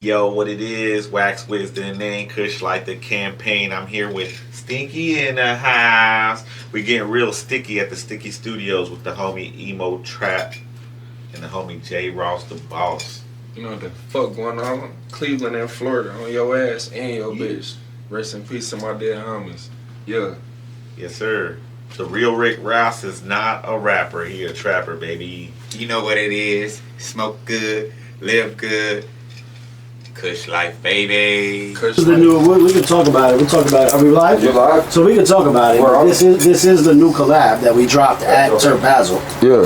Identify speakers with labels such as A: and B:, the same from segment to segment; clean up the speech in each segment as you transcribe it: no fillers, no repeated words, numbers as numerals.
A: Yo, what it is, Wax Wisdom, name Kushlife the campaign. I'm here with Stinky in the house. We getting real sticky at the Sticky Studios with the homie Emo Trap and the homie J Ross the boss.
B: You know what the fuck going on? Cleveland and Florida on your ass and your bitch. Rest in peace to my dead homies. Yeah.
A: Yes, sir. The real Rick Ross is not a rapper. He a trapper, baby.
C: You know what it is. Smoke good, live good. Kush life, baby.
D: This is the new. We can talk about it. We'll talk about it. Are we live?
B: You live?
D: So we can talk about it. This is the new collab that we dropped at Turf Basil.
B: Yeah.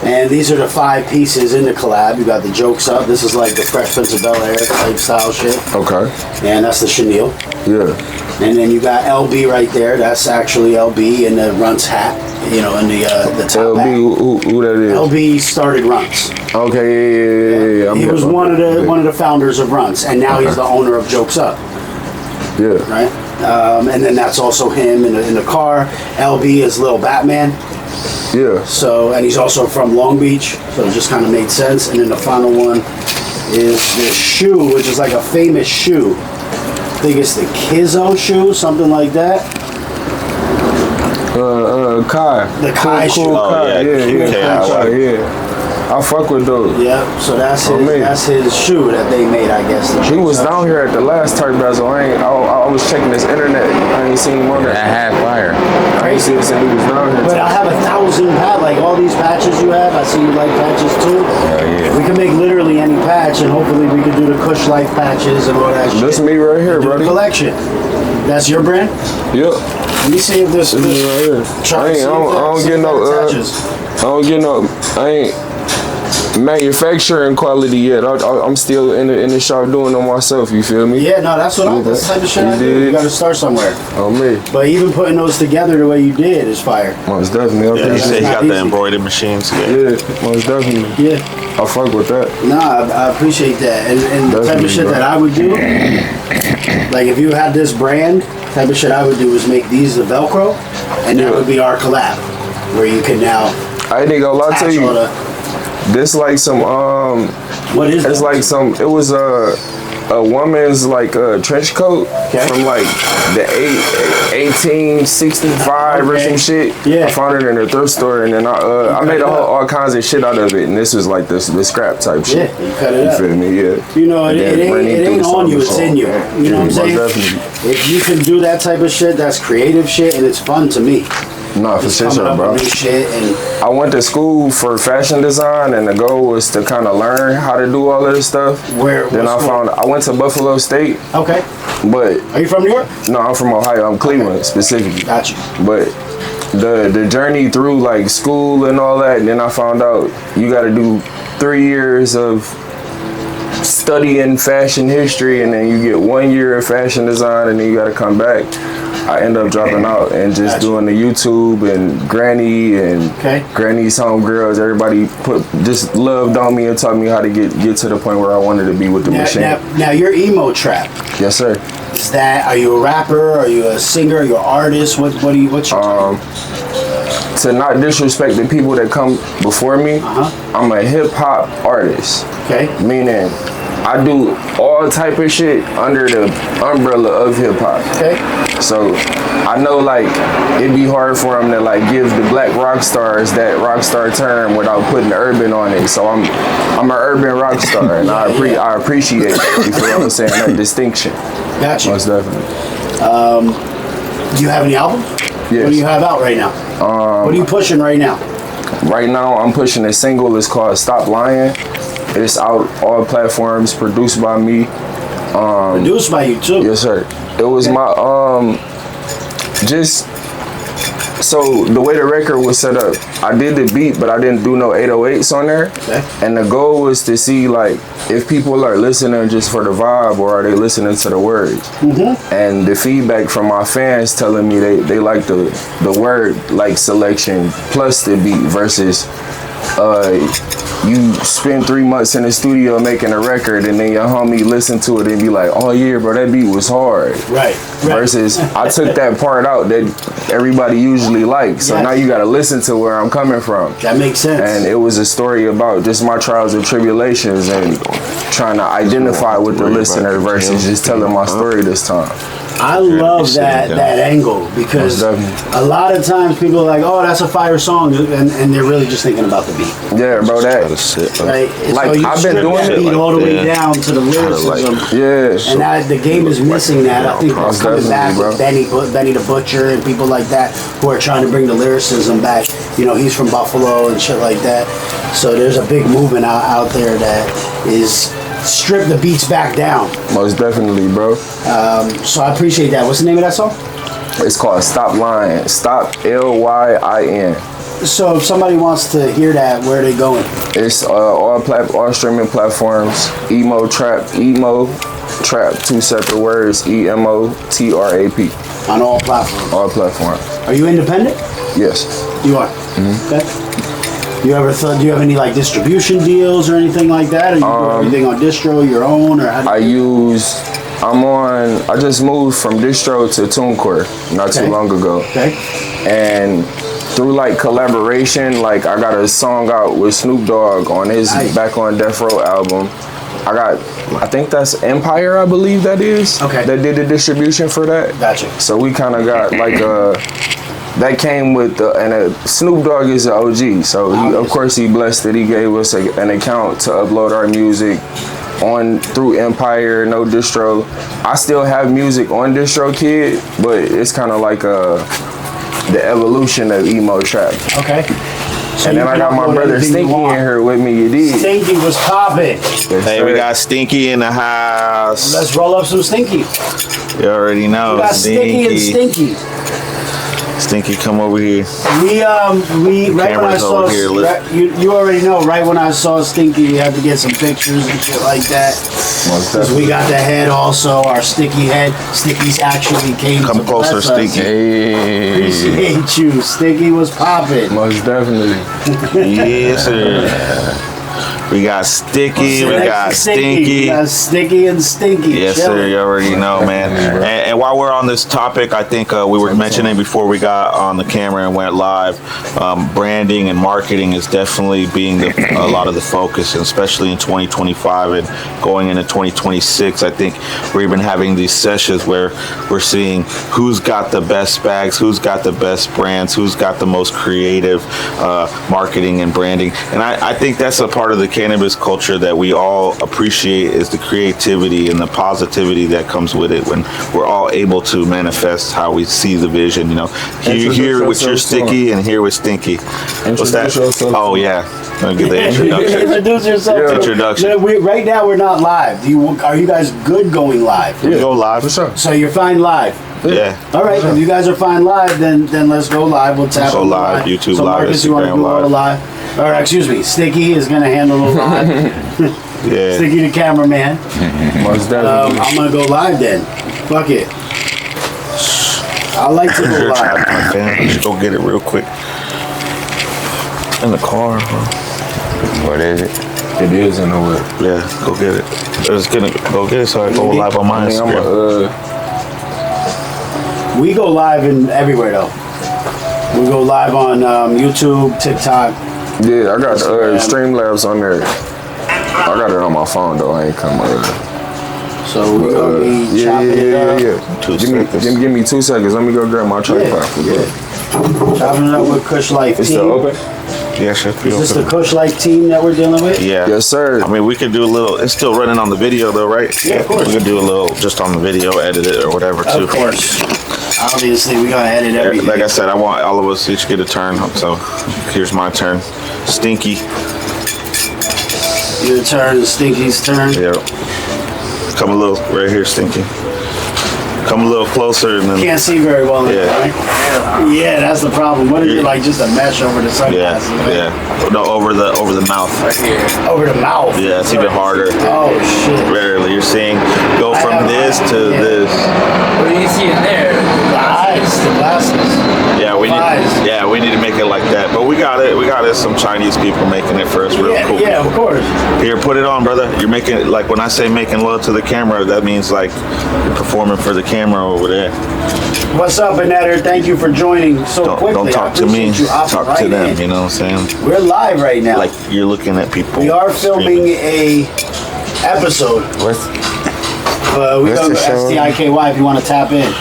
D: And these are the 5 pieces in the collab. You got the Jokes Up. This is like the Fresh Prince of Bel-Air type style shit.
B: Okay.
D: And that's the chenille.
B: Yeah.
D: And then you got LB right there. That's actually LB in the Runts hat. You know, in the top hat.
B: LB, who that is?
D: LB started Runts.
B: Okay, yeah.
D: He was one of the founders of Runts, and now he's the owner of Jokes Up.
B: Yeah.
D: Right. And then that's also him in the car. LB is Lil Batman.
B: Yeah.
D: So, and he's also from Long Beach, so it just kind of made sense. And then the final one is this shoe, which is like a famous shoe. I think it's the Kizzo shoe, something like that.
B: Kai.
D: The Kai shoe.
B: Cool Kai. Yeah. I fuck with those.
D: Yeah, so that's his shoe that they made, I guess.
B: He was down here at the last Turf Basil. I was checking his internet. I ain't seen him on there.
C: That half fire.
B: I ain't seen him since he was down here.
D: But I have 1,000 patches, like all these patches you have. I see you like patches too.
C: Yeah.
D: We can make literally any patch, and hopefully we can do the Kushlife patches and all that shit.
B: This me right here, buddy.
D: Collection. That's your brand?
B: Yep.
D: Let me see if this
B: This me right here. I don't get no. I ain't manufacturing quality yet. I'm still in the shop doing it myself. You feel me?
D: Yeah, no, that's that's the type of shit I do. You got to start somewhere.
B: On me.
D: But even putting those together the way you did is fire.
B: Most definitely.
A: Yeah, he said he got
D: easy.
A: the embroidered machines.
B: Yeah, most definitely.
D: Yeah.
B: I fuck with that.
D: Nah, I appreciate that. And the type of shit that I would do, like if you had this brand, type of shit I would do is make these the Velcro, and that would be our collab, where you can now.
B: I ain't gonna lie to you. This like some
D: What is
B: it's
D: that?
B: like some. It was a woman's like trench coat from like the 1865 or some shit.
D: Yeah.
B: I found it in a thrift store, and then I made all kinds of shit out of it, and this was like the scrap type shit.
D: Yeah, you cut it up.
B: You feel me? Yeah.
D: You know, it ain't on you, it's in you. You know what I'm saying?
B: Definitely.
D: If you can do that type of shit, that's creative shit, and it's fun to me.
B: Nah, for sure, bro.
D: New shit and
B: I went to school for fashion design, and the goal was to kind of learn how to do all of this stuff. Then I went to Buffalo State.
D: Okay.
B: But
D: are you from New York?
B: No, I'm from Ohio. I'm Cleveland specifically.
D: Got you.
B: But the journey through like school and all that, and then I found out you got to do 3 years of studying fashion history, and then you get 1 year of fashion design, and then you got to come back. I end up dropping out and just doing the YouTube and Granny and Granny's Homegirls. Everybody just loved on me and taught me how to get to the point where I wanted to be with the machine.
D: Now you're Emo Trap.
B: Yes, sir.
D: Is that? Are you a rapper? Are you a singer? Are you an artist? What's your title?
B: To not disrespect the people that come before me, I'm a hip hop artist.
D: Okay.
B: Meaning, I do all type of shit under the umbrella of hip hop.
D: Okay.
B: So I know like it'd be hard for them to like give the black rock stars that rock star term without putting the urban on it. So I'm an urban rock star, and I appreciate it. You feel what I'm saying? That distinction.
D: Gotcha.
B: Most definitely.
D: Do you have any albums?
B: Yes.
D: What do you have out right now? What are you pushing right now?
B: Right now, I'm pushing a single. It's called Stop Lying. It's out all platforms, produced by me.
D: Produced by you too?
B: Yes, sir. It was my, so the way the record was set up, I did the beat, but I didn't do no 808s on there.
D: Okay.
B: And the goal was to see like, if people are listening just for the vibe, or are they listening to the words? And the feedback from my fans telling me they like the word like selection plus the beat versus you spend 3 months in the studio making a record, and then your homie listen to it and be like, "Oh yeah, bro, that beat was hard."
D: Right.
B: Versus, I took that part out that everybody usually likes. So now you got to listen to where I'm coming from.
D: That makes sense.
B: And it was a story about just my trials and tribulations and trying to identify with the listener versus just telling my story this time.
D: I love that angle because a lot of times people are like, "Oh, that's a fire song," and they're really just thinking about the beat.
B: Yeah, bro, that
D: right.
B: like
D: so you
B: I've been
D: strip
B: doing
D: that
B: it
D: beat
B: like
D: all the way down to the lyricism.
B: Yeah,
D: and now the game is missing that. I think that's coming back with Benny the Butcher and people like that who are trying to bring the lyricism back. You know, he's from Buffalo and shit like that. So there's a big movement out there that is strip the beats back down.
B: Most definitely, bro.
D: So I appreciate that. What's the name of that song?
B: It's called Stop Lying. Stop Lyin.
D: So if somebody wants to hear that, where are they going?
B: It's all streaming platforms. Emo trap, 2 separate words. EMOTRAP.
D: On all platforms.
B: All platforms.
D: Are you independent?
B: Yes.
D: You are. Okay. Do you have any like distribution deals or anything like that? Or you do everything on distro, your own, or how do you
B: I just moved from distro to TuneCore not too long ago.
D: Okay.
B: And through like collaboration, like I got a song out with Snoop Dogg on his Back on Death Row album. I think that's Empire, I believe that is.
D: Okay.
B: That did the distribution for that.
D: Gotcha.
B: So we kind of got like that came with Snoop Dogg is an OG, so of course he blessed it. He gave us an account to upload our music through Empire, no distro. I still have music on DistroKid, but it's kind of like the evolution of emo trap.
D: Okay. So
B: and then I got my brother Stinky in here with me. You did.
D: Stinky was popping.
A: Hey, we got Stinky in the house.
D: Let's roll up some Stinky.
A: You already know.
D: We got Sticky and Stinky.
A: Stinky, come over here.
D: We right when I saw you already know. Right when I saw Stinky, you had to get some pictures and shit like that. Because we got the head also, our Sticky head. Sticky's actually came.
A: Come closer, Stinky.
B: Hey.
D: Appreciate you. Sticky was popping.
B: Most definitely.
A: Yes, sir. We got Sticky, we got Stinky.
D: We got Sticky and Stinky.
A: Yes, sir. You already know, man. And while we're on this topic, I think we were mentioning before we got on the camera and went live, branding and marketing is definitely being a lot of the focus, and especially in 2025 and going into 2026. I think we've been having these sessions where we're seeing who's got the best bags, who's got the best brands, who's got the most creative marketing and branding. And I think that's a part of the cannabis culture that we all appreciate, is the creativity and the positivity that comes with it when we're all able to manifest how we see the vision. You know, here with your Sticky and here with Stinky. What's that? Oh yeah, I'll get the introduction.
D: Introduce yourself.
A: Yeah. Introduction.
D: Right now we're not live. Are you guys good going live?
A: We go live.
B: For sure.
D: So you're fine live.
A: Yeah.
D: All right. If you guys are fine live, then let's go live. We'll tap
A: go live. YouTube
D: so
A: live.
D: Marcus, you want to
A: Instagram
D: go live? Or excuse me, Sticky is gonna handle the live.
A: Yeah.
D: Sticky the cameraman.
B: Most definitely.
D: I'm gonna go live then. Fuck it. I like to go live.
A: My fan. Let's go get it real quick. In the car, huh?
B: What is it? It is in the wood.
A: Yeah, go get it. Let's go get it so I go live on my Instagram.
D: We go live in everywhere though. We go live on YouTube, TikTok.
B: Yeah, I got Streamlabs on there. I got it on my phone though. I ain't come over.
D: So we're gonna be chopping it up.
B: Yeah. Give me 2 seconds. Let me go grab my tripod.
D: Chopping it up with Kushlife
B: It's
D: team.
B: still open?
A: Yeah, should be
D: Is this the
A: open.
D: Kushlife team that we're dealing with?
A: Yeah.
B: Yes, sir.
A: I mean, we could do a little. It's still running on the video though, right?
D: Yeah, of course.
A: We could do a little just on the video, edit it or whatever too.
D: Of course. Obviously, we gotta edit everything.
A: Like I said, I want all of us each get a turn. So here's my turn. Stinky.
D: Your turn, Stinky's turn.
A: Yeah. Come a little right here, Stinky. Come a little closer and then.
D: Can't see very well.
A: Yeah.
D: Right? Yeah, that's the problem. What is it like? Just a mesh over the
A: Yeah,
D: sunglasses? Right?
A: yeah. No, over the mouth.
D: Right here. Over the mouth.
A: Yeah, it's even harder.
D: Oh shit.
A: Rarely, you're seeing go from this to this.
E: What do you see in there?
D: The eyes, the glasses.
A: Yeah, we need to make it like that. But we got got it. We got it. Some Chinese people making it for us. Real
D: Yeah,
A: cool.
D: yeah, of course.
A: Here, put it on, brother. You're making it, like when I say making love to the camera, that means like you're performing for the camera over there.
D: What's up, Annette? Thank you for joining so quickly.
A: Don't talk to me. Talk to them. You know what I'm saying?
D: We're live right now.
A: Like you're looking at people.
D: We are filming a episode.
B: What's
D: We go to STIKY if you want to tap in.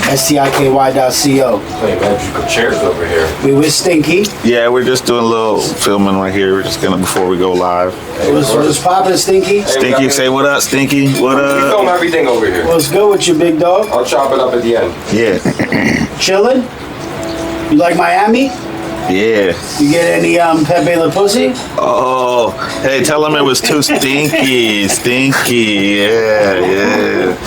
D: STIKY.co.
B: Hey, magical chairs over here.
D: We with Stinky.
A: Yeah, we're just doing a little filming right here. We're just gonna before we go live.
D: What's poppin', Stinky?
A: Stinky, say what up, Stinky. What
B: We
A: up?
B: film everything over here.
D: What's good with you, big dog?
B: I'll chop it up at the end.
A: Yeah,
D: Chillin'? You like Miami?
A: yeah.
D: You get any Pepe Le Pussy?
A: Oh, hey, tell him it was too stinky. Stinky, yeah.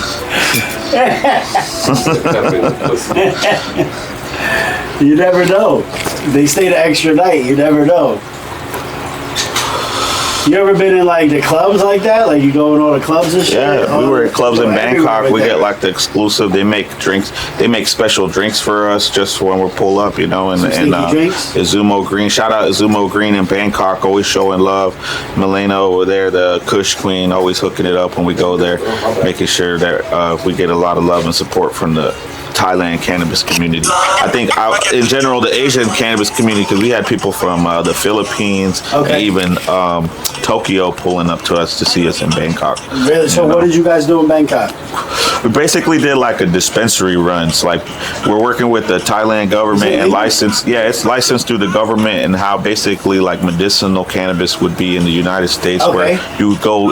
D: You never know. They stay the extra night. You never know. You ever been in like the clubs like that? Like you go in all the clubs and shit?
A: Yeah, we were at clubs in Bangkok. We
D: get
A: get like the exclusive. They make drinks. They make special drinks for us just when we pull up, you know. And
D: stinky drinks?
A: Izumo Green. Shout out Izumo Green in Bangkok. Always showing love. Milena over there, the Kush Queen, always hooking it up when we go there, making sure that we get a lot of love and support from the Thailand cannabis community. I think in general the Asian cannabis community, because we had people from the Philippines and even Tokyo pulling up to us to see us in Bangkok.
D: Really? So what did you guys do in Bangkok?
A: We basically did like a dispensary runs. Like we're working with the Thailand government and licensed. Yeah, it's licensed through the government, and how basically like medicinal cannabis would be in the United States, where you would go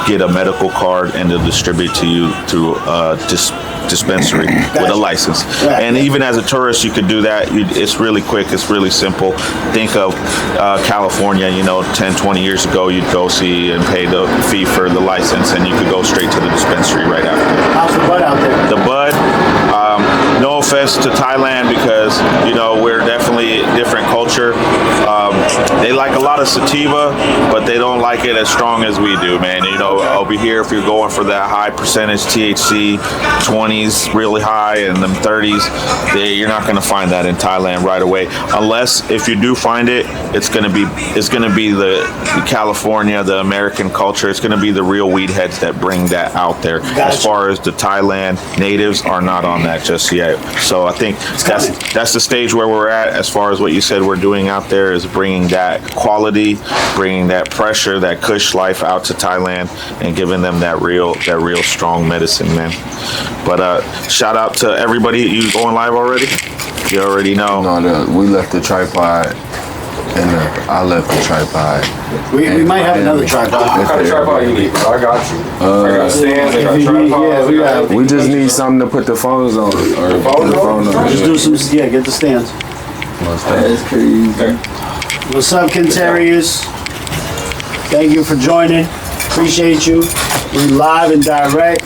A: get a medical card and they'll distribute to you through dispensary with a license. And even as a tourist, you could do that. It's really quick. It's really simple. Think of California, 10, 20 years ago, you'd go see and pay the fee for the license, and you could go straight to the dispensary right after.
D: How's the bud out there?
A: The bud, no offense to Thailand, because, we're definitely a different culture. They like a lot of sativa, but they don't like it as strong as we do, man. Over here, if you're going for that high percentage THC, 20s really high, and them 30s, you're not going to find that in Thailand right away. Unless if you do find it, it's going to be the California, the American culture. It's going to be the real weed heads that bring that out there. As far as the Thailand natives are not on that just yet. So I think that's the stage where we're at. As far as what you said we're doing out there is bringing that quality, bringing that pressure, that Kush life out to Thailand, and giving them that real strong medicine, man. But shout out to everybody. You going live already? You already know.
B: No, we left the tripod. And I left the tripod.
D: We might have another tripod.
B: What kind of tripod you need? I got you. I got stands, I got tripods. We just need something to put the phones on.
D: Just do some, get the stands.
B: That's crazy.
D: What's up, Kentarius? Thank you for joining. Appreciate you. We live and direct.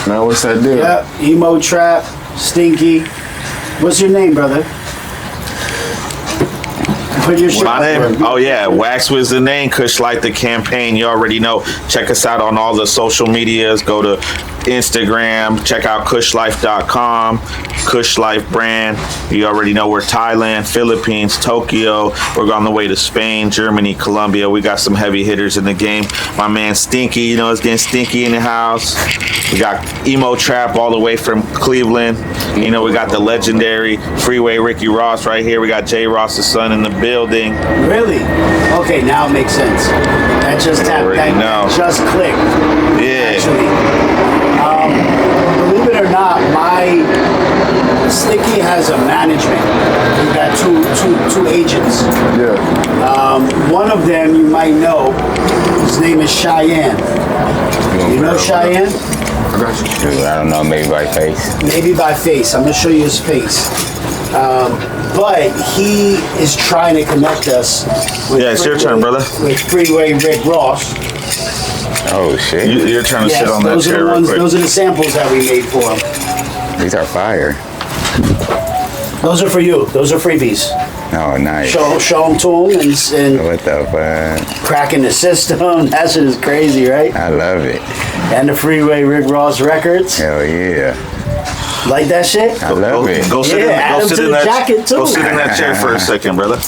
B: Now what's that deal?
D: Yep, Emo Trap, Stinky. What's your name, brother?
A: My name? Oh yeah, Wax was the name. Kushlife the campaign. You already know. Check us out on all the social medias. Go to Instagram. Check out Kushlife.com. Kushlife brand. You already know we're Thailand, Philippines, Tokyo. We're on the way to Spain, Germany, Colombia. We got some heavy hitters in the game. My man Stinky, it's getting stinky in the house. We got Emo Trap all the way from Cleveland. We got the legendary Freeway Ricky Ross right here. We got Jay Ross's son in the building.
D: Really? Okay, now it makes sense. That just just clicked.
A: Yeah.
D: Actually, believe it or not, my Sticky has a management. We got two agents.
B: Yeah.
D: One of them you might know. His name is Cheyenne. You know Cheyenne?
B: I got you.
E: I don't know, maybe by face.
D: Maybe by face. I'm gonna show you his face. But he is trying to connect us with
A: it's your turn, brother.
D: With Freeway Rick Ross.
E: Oh shit.
A: You're trying to sit on that chair real quick.
D: Those are the samples that we made for him.
E: These are fire.
D: Those are for you. Those are freebies.
E: Oh, nice.
D: Show them to him and
E: What the fuck?
D: cracking the system. That shit is crazy, right?
E: I love it.
D: And the Freeway Rick Ross records.
E: Hell yeah.
D: Like that shit?
E: I love it.
A: Go sit
D: Yeah, add
A: go
D: them
A: sit
D: to
A: in
D: the
A: that
D: jacket, too.
A: Go sit in that chair for a second, brother.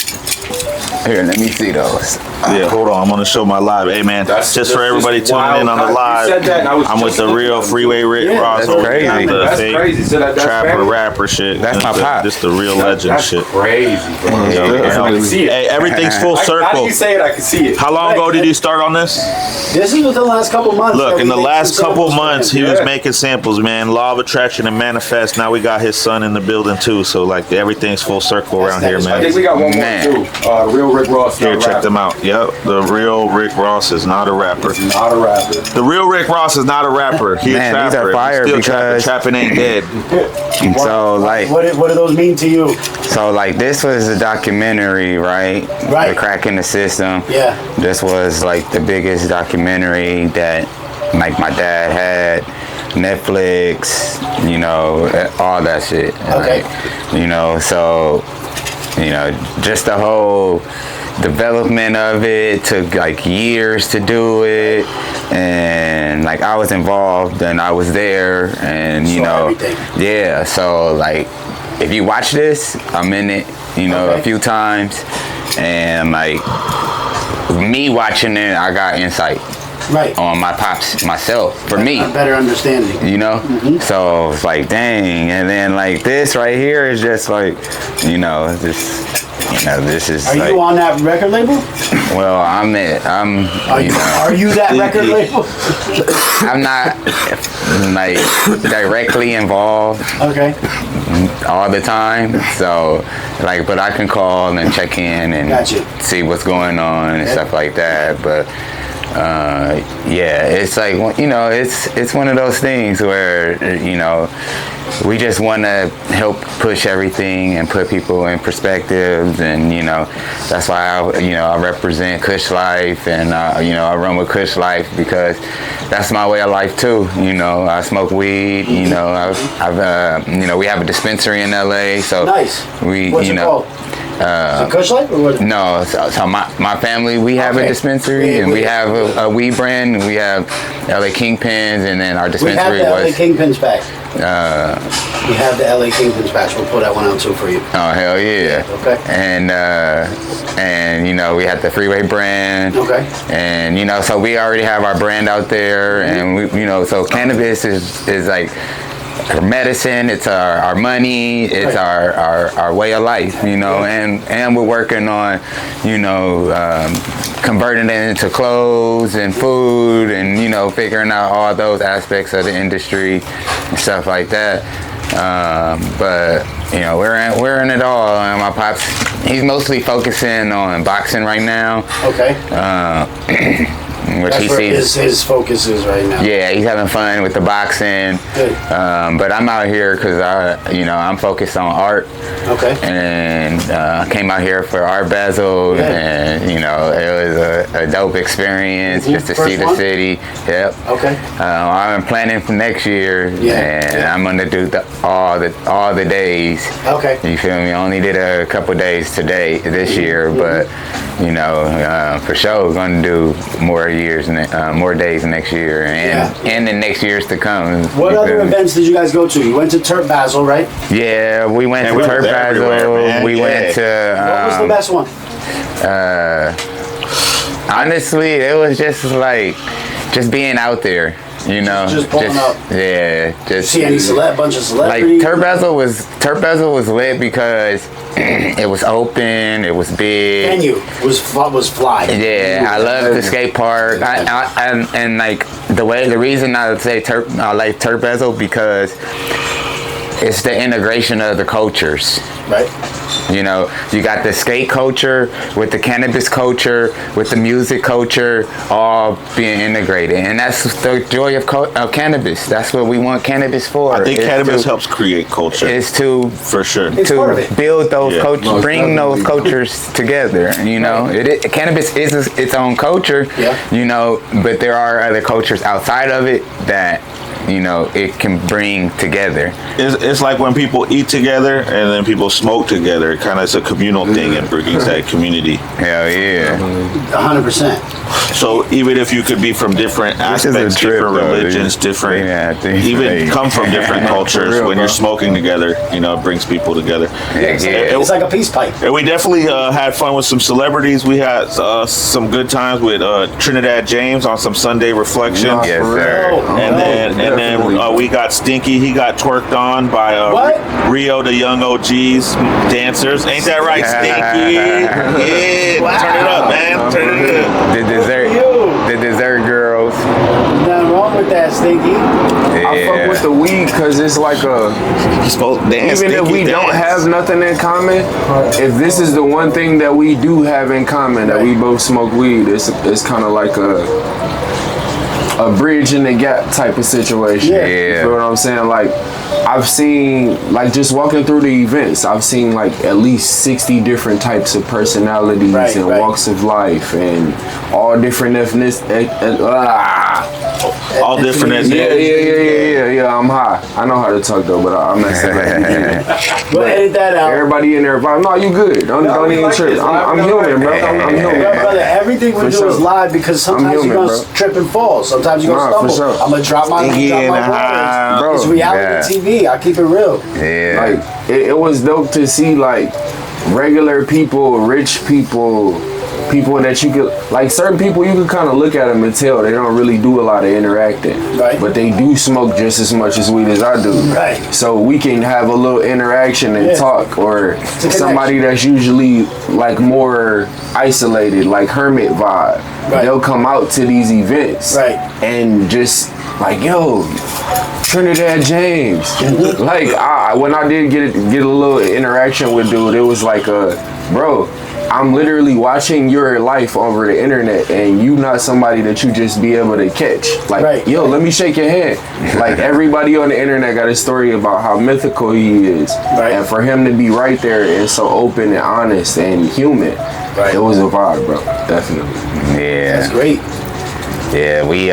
E: Here, let me see those.
A: Yeah, hold on. I'm gonna show my live. Hey man, just for everybody tuning in on the live, I'm with the real Freeway Rick
D: Yeah,
A: Ross.
E: that's crazy.
A: The
E: That's
A: fake
F: crazy. So that's
A: trapper
F: family.
A: rapper shit.
E: That's my pop.
A: This the real legend
F: That's
A: shit.
F: crazy, bro.
A: Yeah.
F: I can see it.
A: Hey, everything's full
F: How do
A: circle.
F: you say it? I can see it.
A: How long ago did you start on this?
D: This is within the last couple months.
A: Look,
D: that
A: in
D: we
A: the
D: made
A: last
D: some
A: couple
D: samples for
A: months,
D: him.
A: he was
F: Yeah.
A: making samples, man. Law of attraction and manifest. Now we got his son in the building too. So like everything's full circle around here,
D: That's
F: I think
A: man.
F: we got one
E: Man.
F: more too. Real Rick Ross.
A: Here,
F: not a
A: check
F: rapper.
A: them out. Yep, the real Rick Ross is not a rapper.
F: Not a rapper.
A: The real Rick Ross is not a rapper. He
E: Man,
A: a
E: these
A: trapper.
E: are fire
A: Still trapping.
E: because-
A: Trapping ain't dead.
E: So like,
D: What do those mean to you?
E: this was a documentary, right?
D: Right.
E: The Crack in the System.
D: Yeah.
E: This was like the biggest documentary that like my dad had. Netflix, you know, all that shit.
D: Okay.
E: Like, you know, so, you know, just the whole development of it took like years to do it, and like I was involved and I was there, and you
D: Saw
E: know,
D: everything.
E: yeah. So like, if you watch this, I'm in it, you know,
D: Okay.
E: a few times, and like me watching it, I got insight
D: Right.
E: on my pops myself for me.
D: A better understanding.
E: You know, so it's like dang, and then like this right here is just like, you know, this, you know, this is.
D: Are
E: like,
D: you on that record label?
E: Well, I'm it. I'm.
D: Are
E: you
D: you,
E: know,
D: are you that record label?
E: I'm not like directly involved
D: Okay.
E: all the time. So like, but I can call and check in and
D: Gotcha.
E: see what's going on and stuff like that. But yeah, it's like, you know, it's one of those things where, you know, we just want to help push everything and put people in perspectives, and you know, that's why I represent Kushlife, and you know, I run with Kushlife because that's my way of life too. You know, I smoke weed. You know, I've you know, we have a dispensary in LA, so
D: Nice.
E: we,
D: What's
E: you
D: it
E: know.
D: called? Is it Kushlife or what?
E: No, so my family, we have a
D: Okay.
E: dispensary,
D: Yeah,
E: and we
D: we-
E: have a weed brand, and we have LA Kingpins, and then our
D: We have
E: dispensary
D: the LA
E: was.
D: Kingpins pack. We have the LA Kingpins patch. We'll pull that one out too for you.
E: Oh hell yeah!
D: Okay.
E: And you know, we had the Freeway brand.
D: Okay.
E: And you know, so we already have our brand out there, and we, you know, so cannabis is like our medicine. It's our money. It's
D: Right.
E: our way of life. You know, and we're working on, you know, converting it into clothes and food, and you know, figuring out all those aspects of the industry and stuff like that. But you know, we're in it all. And my pops, he's mostly focusing on boxing right now,
D: Okay.
E: which
D: That's
E: he
D: where
E: sees.
D: his focus is right now.
E: Yeah, he's having fun with the boxing.
D: Good.
E: But I'm out here because I'm focused on art,
D: Okay.
E: and came out here for Art Basel,
D: Yeah.
E: and you know, it was a dope experience just to
D: First
E: see the
D: one?
E: city. Yep.
D: Okay.
E: I'm planning for next year,
D: Yeah,
E: and
D: yeah.
E: I'm gonna do all the days.
D: Okay.
E: You feel me? I only did a couple days today this year, but you know, for sure, gonna do more days next year, and the next years to come.
D: What
E: You
D: other
E: feel me?
D: events did you guys go to? You went to Turp Basel, right?
E: Yeah, we went
A: Man,
E: to
A: we
E: Turf
A: went everywhere,
E: Basel.
A: man.
E: We
A: Yeah.
E: went to.
D: What was the best one?
E: Honestly, it was just being out there. You know,
D: Just pulling up.
E: Yeah, just
D: See any bunch of
E: like
D: celebrities?
E: Turf Basel was lit because it was open, it was big.
D: Venue was fly.
E: Yeah, I love the skate park. And like the reason I would say I like Turf Basel because it's the integration of the cultures.
D: Right.
E: You know, you got the skate culture with the cannabis culture, with the music culture, all being integrated, and that's the joy of cannabis. That's what we want cannabis for.
A: I think
E: is
A: cannabis
E: to-
A: helps create culture.
E: is to
A: For sure.
D: It's part of
E: to
D: it.
E: build those
A: Yeah.
E: cultures,
F: Most
E: bring those
F: definitely.
E: cultures together. You know, cannabis is its own culture.
D: Yeah.
E: You know, but there are other cultures outside of it that it can bring together.
A: It's like when people eat together and then people smoke together. It kind of is a communal thing and brings that community.
E: Hell yeah.
D: 100%.
A: So even if you could be from different aspects, different religions, different, even come from different cultures, when you're smoking together, it brings people together.
D: It's like a peace pipe.
A: And we definitely had fun with some celebrities. We had some good times with Trinidad James on some Sunday Reflections.
E: Yes, sir.
A: And then we got Stinky. He got twerked on by Rio, the Young OGs dancers. Ain't that right, Stinky? Yeah, turn it up, man. Turn it up.
E: The dessert girls.
D: There's nothing wrong with that, Stinky.
B: I fuck with the weed because it's like a. Even if we don't have nothing in common, if this is the one thing that we do have in common, that we both smoke weed, it's kind of like a bridge in the gap type of situation.
D: Yeah.
B: You feel what I'm saying? Like, I've seen, like, just walking through the events, I've seen like at least 60 different types of personalities and walks of life and all different
A: all different.
B: Yeah. I'm high. I know how to talk though, but I'm not saying that.
D: We'll edit that out.
B: Everybody in there, no, you good. Don't even trip. I'm human, bro. I'm human.
D: Brother, everything we do is live because sometimes you're gonna trip and fall. Sometimes you're gonna stumble. I'm gonna drop my words. It's reality TV. I keep it real.
E: Yeah.
B: Like it was dope to see like regular people, rich people that you could, like certain people you could kind of look at them and tell they don't really do a lot of interacting, but they do smoke just as much as weed as I do, so we can have a little interaction and talk. Or somebody that's usually like more isolated, like hermit vibe, they'll come out to these events and just like, yo, Trinidad James. Like when I did get a little interaction with dude, it was like bro, I'm literally watching your life over the internet and you not somebody that you just be able to catch. Like, yo, let me shake your hand. Like, everybody on the internet got a story about how mythical he is. And for him to be right there and so open and honest and human, it was a vibe, bro. Definitely.
E: Yeah.
D: That's great.
E: Yeah, we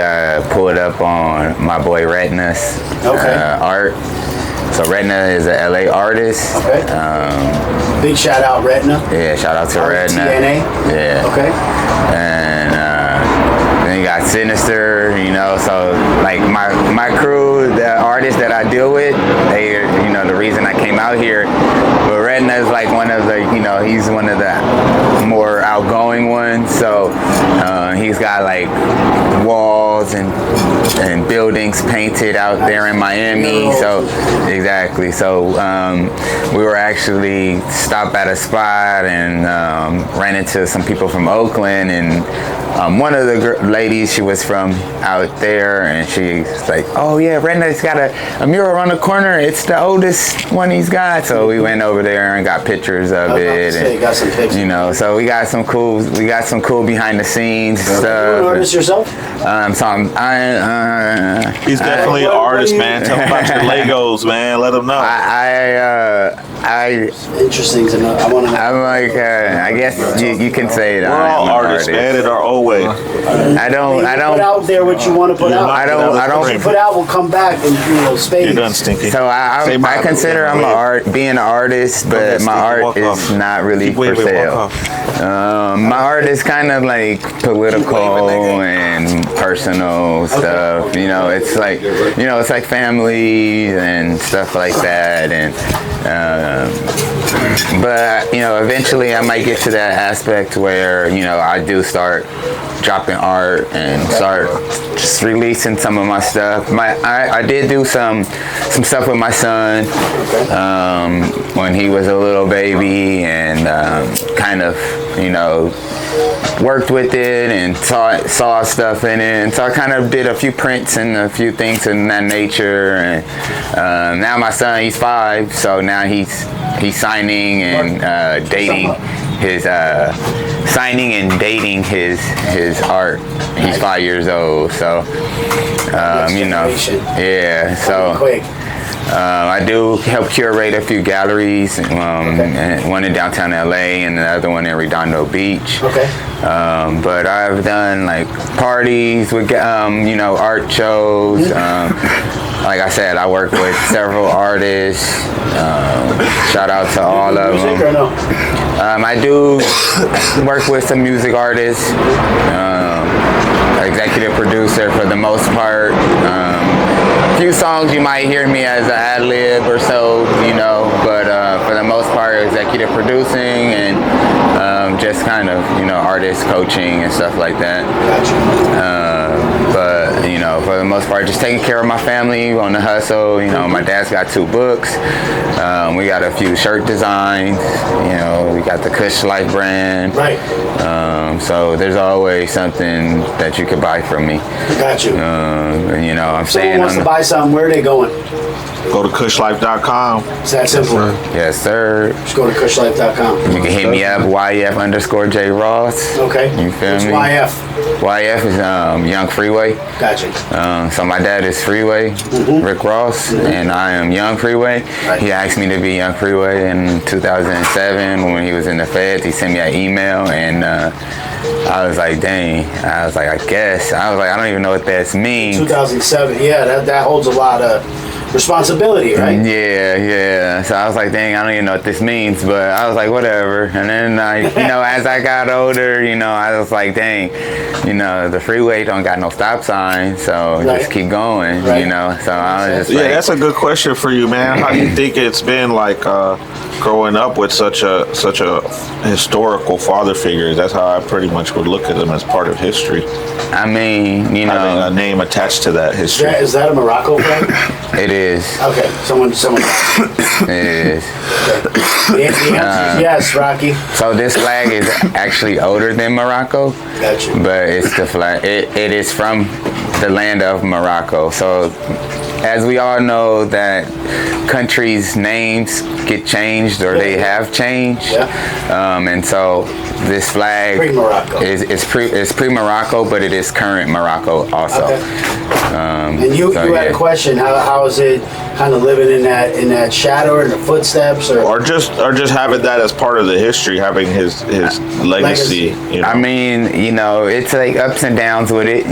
E: pulled up on my boy Retna's art. So Retna is a LA artist.
D: Big shout out Retna.
E: Yeah, shout out to Retna.
D: TNA.
E: Yeah. And then you got Sinister, so like my crew, the artists that I deal with, they, the reason I came out here. But Retna is like one of the, he's one of the more outgoing ones. So he's got like walls and buildings painted out there in Miami. So exactly. So we were actually stopped at a spot and ran into some people from Oakland, and one of the ladies, she was from out there, and she's like, oh yeah, Retna's got a mural around the corner. It's the oldest one he's got. So we went over there and got pictures of it. And,
D: got some pictures.
E: So we got some cool behind the scenes stuff.
D: Are you an artist yourself?
A: He's definitely an artist, man. Tell him about your Legos, man. Let him know.
D: Interesting to know. I want to know.
E: I'm like, I guess you can say that.
A: We're all artists, man, in our own way.
E: I don't
D: put out there what you want to put out.
E: I don't.
D: What you put out will come back in spades.
A: You're done, Stinky.
E: So I consider being an artist, but my art is not really for sale. My art is kind of like political and personal stuff. It's like it's like family and stuff like that, and but eventually I might get to that aspect where I do start dropping art and start just releasing some of my stuff. I did do some stuff with my son when he was a little baby, and kind of worked with it and saw stuff in it, and so I kind of did a few prints and a few things in that nature. And now my son, he's 5, so now he's signing and dating his art. He's 5 years old, so yeah. So I do help curate a few galleries, and one in downtown LA and the other one in Redondo Beach.
D: Okay.
E: But I've done like parties with, art shows. Like I said, I work with several artists. Shout out to all of
D: Music
E: them.
D: or no?
E: I do work with some music artists. Executive producer for the most part. A few songs you might hear me as an ad-lib or so, but for the most part, executive producing and just kind of, artist coaching and stuff like that. But, for the most part, just taking care of my family on the hustle. My dad's got 2 books. We got a few shirt designs. We got the Kushlife brand.
D: Right.
E: So there's always something that you could buy from me.
D: Got you.
E: I'm
D: Someone
E: saying
D: wants to buy something, where are they going?
A: Go to kushlife.com.
D: It's that simple.
E: Yes, sir.
D: Just go to kushlife.com.
E: You can hit me up, YF_J Ross.
D: Okay.
E: You feel
D: It's
E: me?
D: YF.
E: YF is Young Freeway.
D: Gotcha.
E: So my dad is Freeway, Rick Ross, and I am Young Freeway.
D: Right.
E: He asked me to be Young Freeway in 2007 when he was in the Feds. He sent me an email, and I was like, dang. I was like, I guess. I was like, I don't even know what that means.
D: 2007. Yeah, that holds a lot of responsibility, right?
E: Yeah. So I was like, dang, I don't even know what this means, but I was like, whatever. And then as I got older, I was like, dang, the freeway don't got no stop sign, so just keep going,
D: Right.
E: So I was just
A: Yeah,
E: like,
A: that's a good question for you, man. How do you think it's been like growing up with such a historical father figure? That's how I pretty much would look at them, as part of history.
E: I mean,
A: Having a name attached to that history.
D: Is that a Morocco flag?
E: it is.
D: Okay, someone.
E: It is.
D: The answer is yes, Rocky.
E: So this flag is actually older than Morocco,
D: Gotcha.
E: but it's the flag. It is from the land of Morocco. So, as we all know, that countries' names get changed or they have changed, and so this flag
D: Pre-Morocco.
E: is pre-Morocco, but it is current Morocco also.
D: Okay. And you had a question. How is it kind of living in that shadow or in the footsteps,
A: Or just having that as part of the history, having his legacy.
E: I mean, it's like ups and downs with it,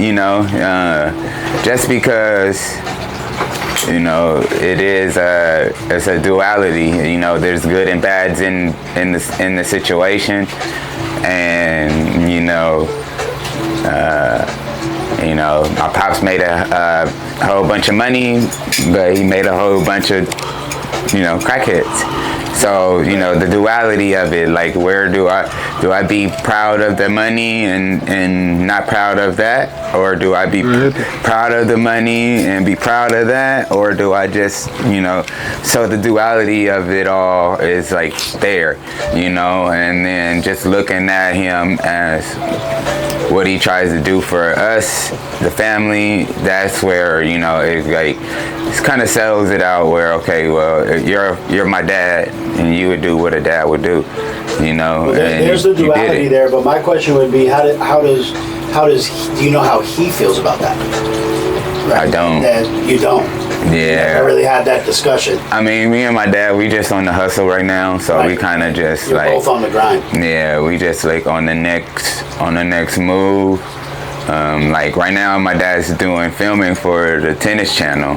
E: just because, it is it's a duality, there's good and bads in the situation, and, my pops made a whole bunch of money, but he made a whole bunch of, crackheads. So, the duality of it, like, where do I be proud of the money and not proud of that? Or do I be proud of the money and be proud of that? Or do I just, so the duality of it all is like there, and then just looking at him as what he tries to do for us, the family, that's where, it's like, it kind of settles it out where, okay, well, you're my dad, and you would do what a dad would do,
D: Well, there's the duality there, but my question would be, how does do you know how he feels about that? Right?
E: I don't.
D: That you don't.
E: Yeah.
D: I really had that discussion.
E: I mean, me and my dad, we just on the hustle right now, so we kind of just
D: You're both on the grind.
E: Yeah, we just like on the next move. Like right now, my dad's doing filming for the tennis channel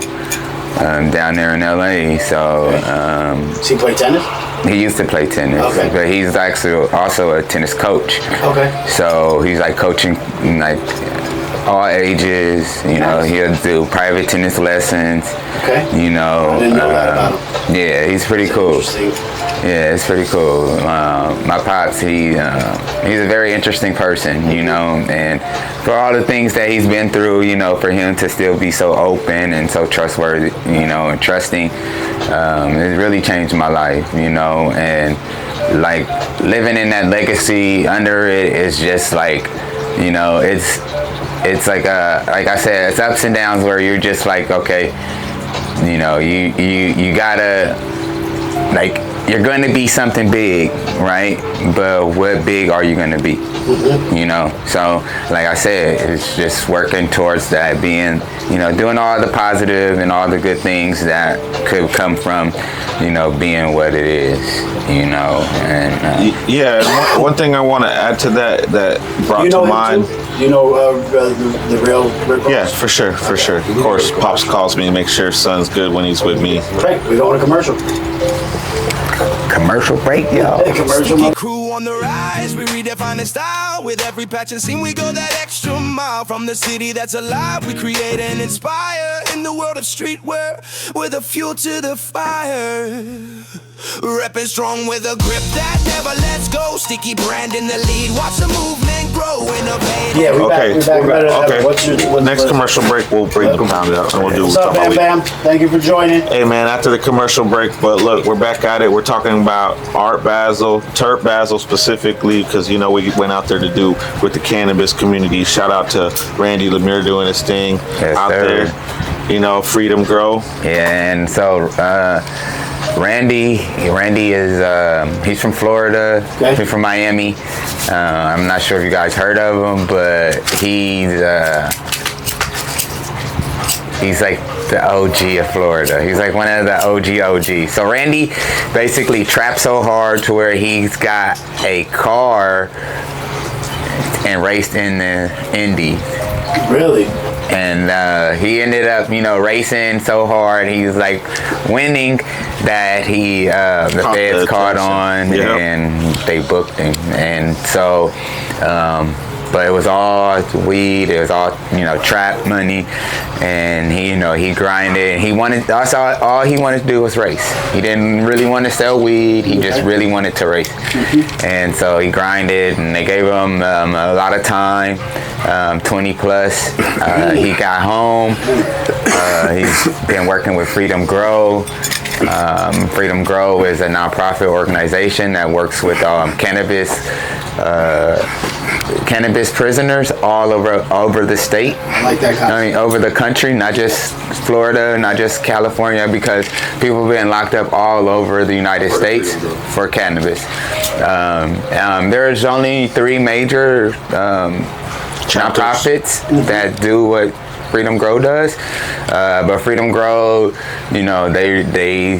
E: down there in LA. So
D: Does he play tennis?
E: he used to play tennis,
D: Okay.
E: but he's actually also a tennis coach.
D: Okay.
E: So he's like coaching like all ages.
D: Nice.
E: He'll do private tennis lessons.
D: Okay.
E: I
D: didn't know that about him.
E: Yeah, he's pretty cool.
D: Interesting.
E: Yeah, it's pretty cool. My pops, he's a very interesting person, and for all the things that he's been through, for him to still be so open and so trustworthy, and trusting, it really changed my life, and like living in that legacy under it is just like, it's like I said, it's ups and downs where you're just like, okay, you gotta, like, you're going to be something big, right? But what big are you going to be? You know, so like I said, it's just working towards that, being, you know, doing all the positive and all the good things that could come from, you know, being what it is, you know. And
A: yeah, one thing I want to add to that brought
D: You know
A: to
D: him
A: mind.
D: too? You know the real Rick Ross?
A: Yeah, for sure. Of course, Pops calls me to make sure son's good when he's with me.
D: Right, we go on a commercial.
E: commercial break, y'all.
D: Commercial.
G: Crew on the rise, we redefine the style. With every patch and scene, we go that extra mile. From the city that's alive, we create and inspire. In the world of streetwear, we're the fuel to the fire. Reppin' strong with a grip that never lets go. Sticky brand in the lead, watch the movement grow, innovate.
D: Yeah, we're
A: Okay.
D: back.
A: Okay.
D: What's
A: Next commercial break, we'll bring the pound up and we'll do
D: What's up,
A: talk
D: Bam
A: about
D: Bam? Thank you for joining.
A: Hey man, after the commercial break, but look, we're back at it. We're talking about Art Basel, Turp Basel specifically, because you know we went out there to do with the cannabis community. Shout out to Randy Lemire doing his thing out there. You know, Freedom Grow.
E: Yeah, and so Randy is he's from Florida.
D: Okay.
E: He's from Miami. I'm not sure if you guys heard of him, but he's like the OG of Florida. He's like one of the OGs. So Randy basically trapped so hard to where he's got a car and raced in the Indy.
D: Really?
E: And he ended up, racing so hard. He was like winning that the feds caught on and they booked him. And so, but it was all weed. It was all, trap money. And he grinded. That's all he wanted to do was race. He didn't really want to sell weed. He just really wanted to race. And so he grinded, and they gave him a lot of time, 20 plus. He got home. He's been working with Freedom Grow. Freedom Grow is a nonprofit organization that works with cannabis prisoners all over the state.
D: I like that concept.
E: Over the country, not just Florida, not just California, because people have been locked up all over the United States for cannabis. There's only 3 major nonprofits that do what Freedom Grow does, but Freedom Grow, they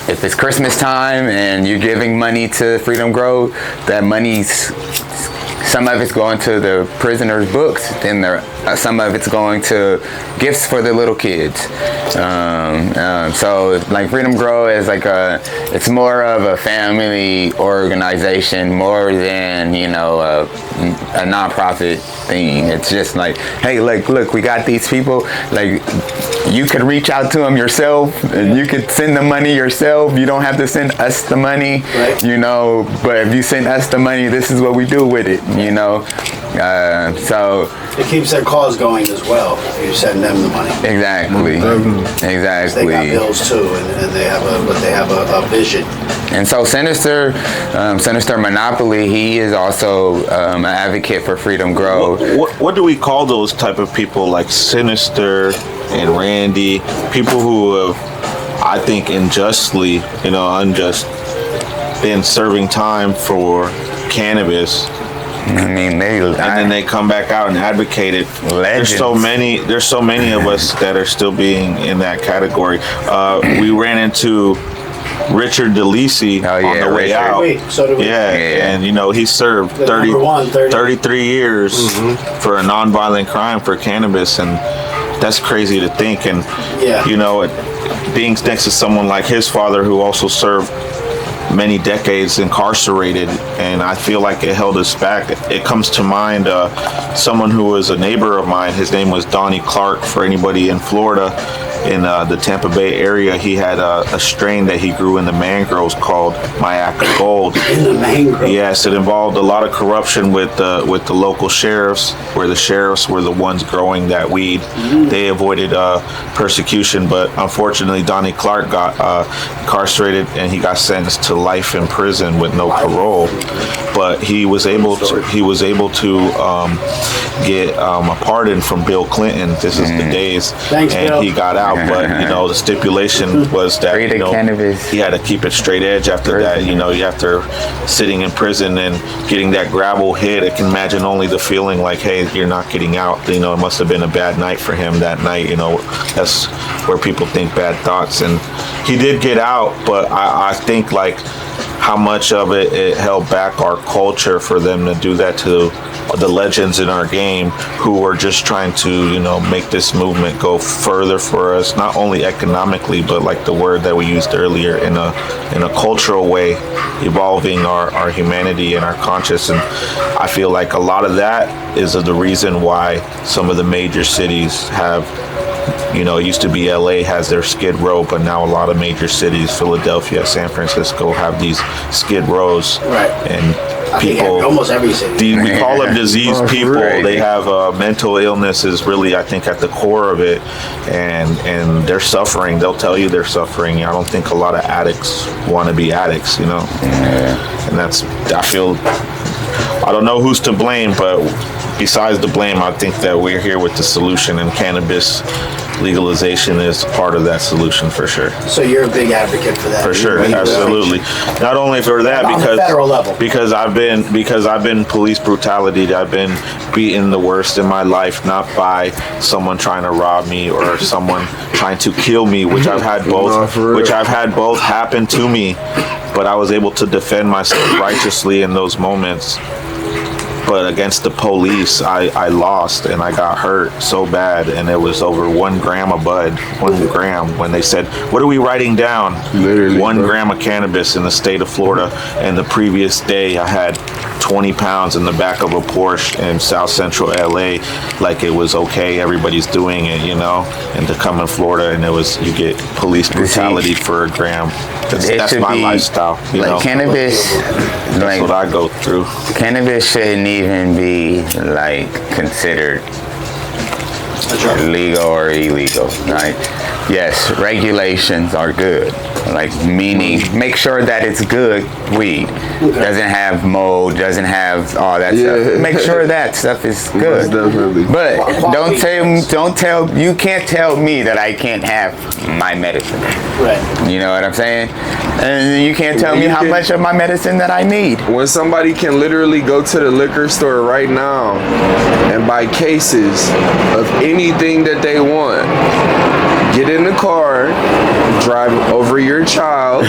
E: if it's Christmas time and you're giving money to Freedom Grow, that money's, some of it's going to the prisoners' books, then some of it's going to gifts for the little kids. So like Freedom Grow is it's more of a family organization more than, a nonprofit thing. It's just like, hey, look, we got these people, you could reach out to them yourself, and you could send the money yourself. You don't have to send us the money,
D: right.
E: But if you send us the money, this is what we do with it, so
D: it keeps their cause going as well. You send them the money.
E: Exactly.
D: They got bills too, and they have a vision.
E: And so Sinister Monopoly, he is also an advocate for Freedom Grow.
A: What do we call those type of people, like Sinister and Randy, people who have, I think, unjustly, been serving time for cannabis?
E: I mean,
A: and then they come back out and advocate it.
E: Legends.
A: There's so many of us that are still being in that category. We ran into Richard DeLisi on the way out.
D: Wait, so did we?
A: Yeah, and he served 33 years for a nonviolent crime for cannabis, and that's crazy to think. And being next to someone like his father, who also served many decades incarcerated, and I feel like it held us back. It comes to mind someone who was a neighbor of mine. His name was Donnie Clark. For anybody in Florida, in the Tampa Bay area, he had a strain that he grew in the mangroves called Mayaca Gold.
D: In the mangroves?
A: Yes, it involved a lot of corruption with the local sheriffs, where the sheriffs were the ones growing that weed. They avoided persecution, but unfortunately Donnie Clark got incarcerated, and he got sentenced to life in prison with no parole. but he was able to get a pardon from Bill Clinton. This is the days,
D: Thanks,
A: and
D: Bill.
A: he got out. But the stipulation was that
E: Free the cannabis.
A: he had to keep it straight edge after that. After sitting in prison and getting that gravel hit, I can imagine only the feeling like, hey, you're not getting out. It must have been a bad night for him that night. That's where people think bad thoughts, and he did get out. But I think like how much of it held back our culture for them to do that to the legends in our game who were just trying to make this movement go further for us, not only economically but like the word that we used earlier, in a cultural way, evolving our humanity and our conscience. And I feel like a lot of that is the reason why some of the major cities have, it used to be LA has their Skid Row, but now a lot of major cities, Philadelphia, San Francisco, have these Skid Rows.
D: Right.
A: And people,
D: almost every city.
A: we call them diseased people.
E: Right.
A: They have mental illness is really, I think, at the core of it, and they're suffering. They'll tell you they're suffering. I don't think a lot of addicts want to be addicts,
E: Yeah.
A: and I don't know who's to blame, but besides the blame, I think that we're here with the solution, and cannabis legalization is part of that solution for sure.
D: So you're a big advocate for that.
A: For sure, absolutely. Not only for that,
D: On the
A: because
D: federal level.
A: because I've been police brutality. I've been beaten the worst in my life, not by someone trying to rob me or someone trying to kill me, which I've had both, happen to me. But I was able to defend myself righteously in those moments. But against the police, I lost and I got hurt so bad, and it was over 1 gram of bud, 1 gram. When they said, "What are we writing down?"
B: Literally,
A: 1 gram of cannabis in the state of Florida. And the previous day, I had 20 pounds in the back of a Porsche in South Central LA, like it was okay. Everybody's doing it, And to come in Florida, and you get police brutality for a gram. That's my lifestyle,
E: Cannabis,
A: That's what I go through.
E: Cannabis shouldn't even be considered legal or illegal, right? Yes, regulations are good. Meaning, make sure that it's good weed. Doesn't have mold, doesn't have all that stuff. Make sure that stuff is good.
B: Definitely.
E: But you can't tell me that I can't have my medicine.
D: Right.
E: You know what I'm saying? And you can't tell me how much of my medicine that I need.
B: When somebody can literally go to the liquor store right now and buy cases of anything that they want, get in the car, drive over your child,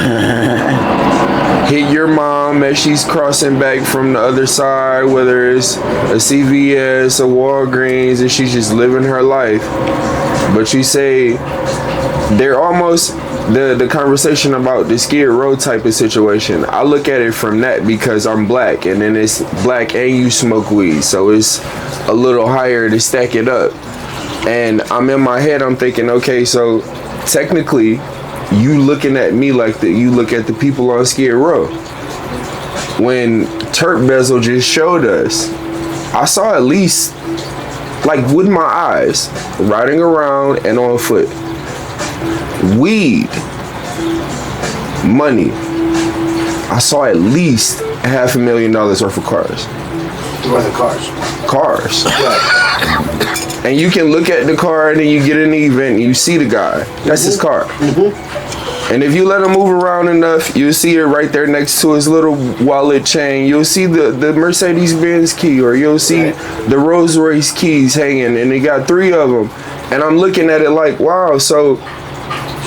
B: hit your mom as she's crossing back from the other side, whether it's a CVS, a Walgreens, and she's just living her life. But you say they're almost the conversation about the Skid Row type of situation. I look at it from that because I'm black, and then it's black and you smoke weed, so it's a little higher to stack it up. And I'm in my head, I'm thinking, okay, so technically, you looking at me like you look at the people on Skid Row. When Turk Bezel just showed us, I saw at least, with my eyes, riding around and on foot, weed, money. I saw at least $500,000 worth of cars.
D: Worth of cars.
B: Cars.
D: Right.
B: And you can look at the car and then you get in the event and you see the guy. That's his car. And if you let him move around enough, you'll see it right there next to his little wallet chain. You'll see the Mercedes-Benz key, or you'll see the Rolls-Royce keys hanging, and they got 3 of them. And I'm looking at it like, wow, so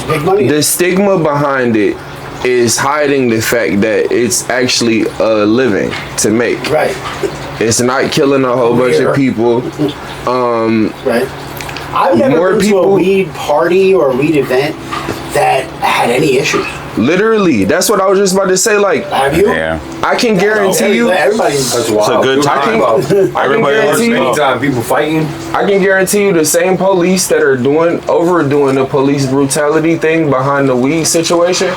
D: Big money.
B: the stigma behind it is hiding the fact that it's actually a living to make.
D: Right.
B: It's not killing a whole bunch of people.
D: Right. I've never
B: More
D: been to
B: people-
D: a weed party or a weed event that had any issues.
B: Literally, that's what I was just about to say.
D: Have you?
E: Yeah.
B: I can guarantee you.
D: Everybody's.
F: That's
A: It's
F: wild.
A: a good time.
B: Everybody
F: Everybody anytime people fighting.
B: I can guarantee you the same police that are overdoing the police brutality thing behind the weed situation,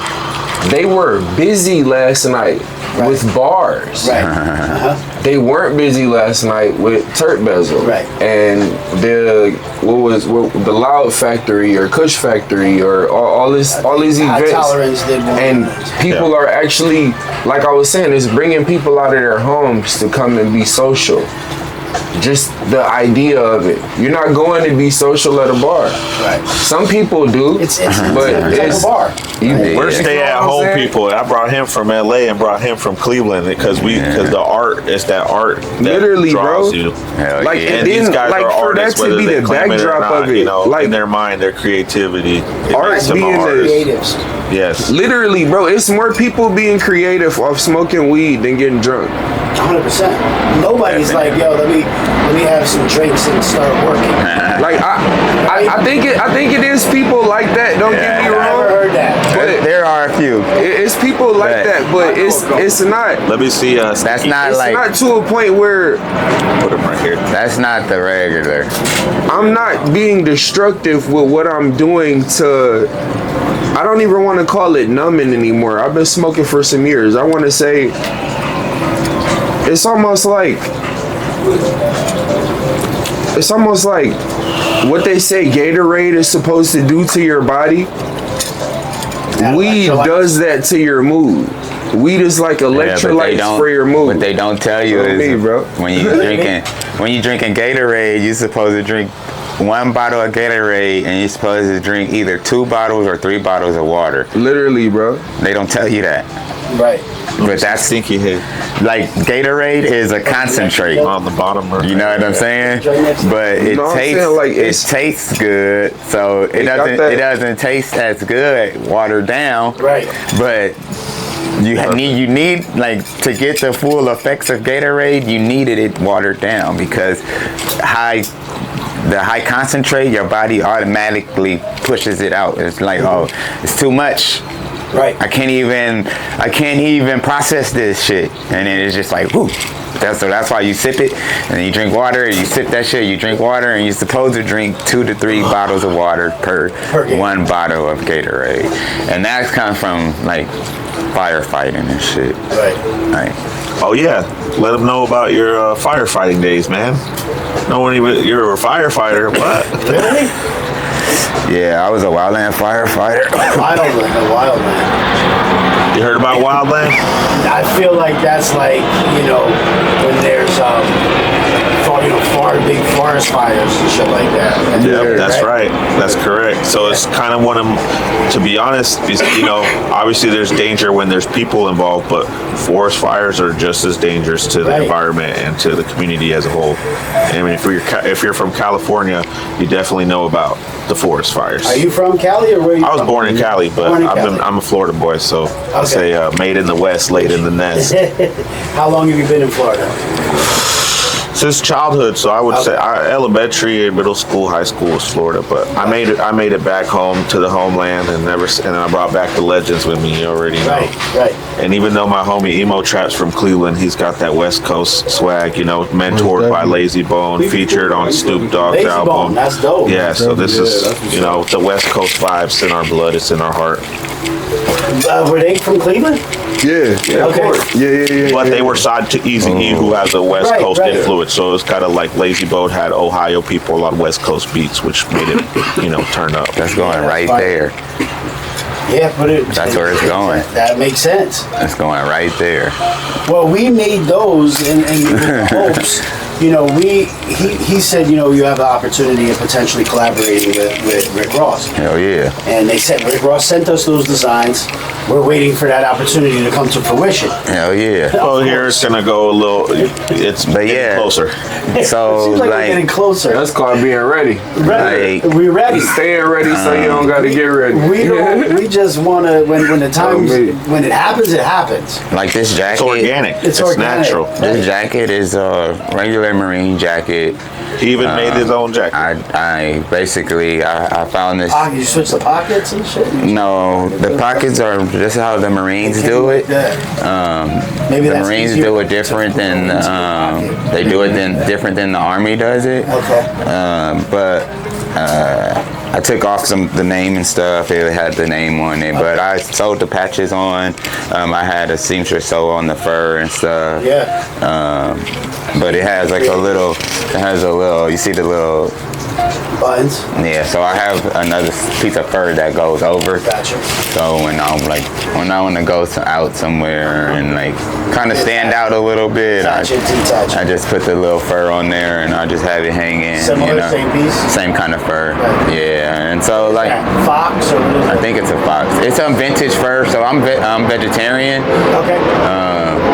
B: they were busy last night with bars.
D: Right.
B: They weren't busy last night with Turk Bezel.
D: Right.
B: And the the Loud Factory or Kush Factory or all these
D: High
B: events.
D: Tolerance did one.
B: And people are actually, like I was saying, it's bringing people out of their homes to come and be social. Just the idea of it. You're not going to be social at a bar.
D: Right.
B: Some people do.
D: It's
B: but
D: it's a bar.
A: We're stay at home
B: saying?
A: people. I brought him from LA and brought him from Cleveland because the art is that art that
B: Literally,
A: draws
B: bro.
A: you.
E: Hell
B: Like,
E: yeah.
B: and
A: These
B: then,
A: guys
B: like,
A: are
B: for that
A: artists,
B: to
A: whether
B: be
A: they
B: the
A: claim it or
B: backdrop
A: not,
B: of it,
A: you know,
B: like,
A: in their mind, their creativity, it
B: Art
A: makes them
B: being
A: an
B: the-
A: artist.
D: Creatives.
A: Yes.
B: literally, bro, it's more people being creative off smoking weed than getting drunk.
D: 100%. Nobody's like, yo, let me have some drinks and start working.
B: Like, I think it is people like that. Don't get me
D: I've never
B: wrong.
D: heard that.
B: But
E: There are a few.
B: it's people like
E: But-
B: that, but it's not.
A: Let me see.
E: That's not
B: It's
E: like
B: not to a point where
A: Put him right here.
E: that's not the regular.
B: I'm not being destructive with what I'm doing to. I don't even want to call it numbing anymore. I've been smoking for some years. I want to say it's almost like what they say Gatorade is supposed to do to your body. Weed does that to your mood. Weed is like electrolytes for your mood.
E: What they don't tell you
B: Tell
E: is
B: me, bro.
E: when you drinking Gatorade, you're supposed to drink 1 bottle of Gatorade and you're supposed to drink either 2 bottles or 3 bottles of water.
B: Literally, bro.
E: They don't tell you that.
D: Right.
E: But that's
A: Stinky head
E: like Gatorade is a concentrate.
A: on the bottom.
E: You know what I'm saying? But it
B: No, I'm
E: tastes
B: saying, like,
E: it
B: it's-
E: tastes good, so it
B: got
E: doesn't
B: that-
E: it doesn't taste as good watered down.
D: Right.
E: But you need like to get the full effects of Gatorade, you needed it watered down because the high concentrate, your body automatically pushes it out. It's like, oh, it's too much.
D: Right.
E: I can't even process this shit. And then it's just like, whoo. That's why you sip it, and then you drink water, and you sip that shit, you drink water, and you're supposed to drink 2 to 3 bottles of water per
D: game.
E: 1 bottle of Gatorade. And that comes from like firefighting and shit.
D: Right.
E: Like,
A: Oh yeah, let them know about your firefighting days, man. No one even you're a firefighter. What?
D: Really?
E: yeah, I was a wildland firefighter.
D: Wildland.
A: You heard about Wildland?
D: I feel like that's like, when there's big forest fires and shit like that.
A: Yep, that's right. That's correct. So it's kind of one of them, to be honest, obviously there's danger when there's people involved, but forest fires are just as dangerous to the
D: Right.
A: environment and to the community as a whole. I mean, if you're from California, you definitely know about the forest fires.
D: Are you from Cali or where you
A: I was
D: from?
A: born in Cali, but
D: Born in Cali.
A: I'm a Florida boy, so I'll say made in the West, late in the nest.
D: How long have you been in Florida?
A: Since childhood, so I would say elementary, middle school, high school was Florida, but I made it back home to the homeland, and I brought back the legends with me. You already know.
D: Right.
A: And even though my homie Emo Trap's from Cleveland, he's got that West Coast swag. Mentored by Lazy Bone, featured on Snoop Dogg's
D: Lazy
A: album.
D: Bone, that's dope.
A: Yeah, so this is the West Coast vibes in our blood. It's in our heart.
D: Were they from Cleveland?
B: Yeah.
D: Okay.
B: Yeah.
A: But they were signed to Eazy-E, who has a West
D: Right,
A: Coast
D: right.
A: influence. So it's kind of like Lazy Bone had Ohio people on West Coast beats, which made it, turn up.
E: That's going right
D: fine.
E: there.
D: Yeah, but
E: That's where it's going.
D: That makes sense.
E: That's going right there.
D: Well, we made those in hopes. He said, you have the opportunity of potentially collaborating with Rick Ross.
E: Hell yeah.
D: And they said Rick Ross sent us those designs. We're waiting for that opportunity to come to fruition.
E: Hell yeah.
A: Well, here it's gonna go a little. It's getting closer.
E: So
D: Seems like we're getting closer.
B: That's called being ready.
D: Ready.
E: like-
D: We're ready.
B: Staying ready so you don't got to get ready.
D: We just want to when the time when it happens, it happens.
E: Like this jacket.
A: It's organic. It's
D: organic.
A: natural.
E: This jacket is a regular Marine jacket.
A: He even made his own jacket.
E: I basically found this.
D: You switch the pockets and shit.
E: No, the pockets are just how the Marines do it.
D: Maybe
E: The
D: that's
E: Marines
D: easier
E: do it
D: to
E: different
D: put
E: than
D: into the pocket.
E: they do it different than the Army does it.
D: Okay.
E: But I took off the name and stuff. It had the name on it, but I sewed the patches on. I had a seamstress sew on the fur and stuff.
D: Yeah.
E: But it has like you see the little
D: Buttons.
E: Yeah, so I have another piece of fur that goes over.
D: Gotcha.
E: So when I want to go out somewhere and like kind of stand out a little bit, I just put the little fur on there and I just have it hanging.
D: Similar, same piece.
E: Same kind of fur. Right. Yeah, and so like
D: fox or
E: I think it's a fox. It's a vintage fur, so I'm vegetarian.
D: Okay.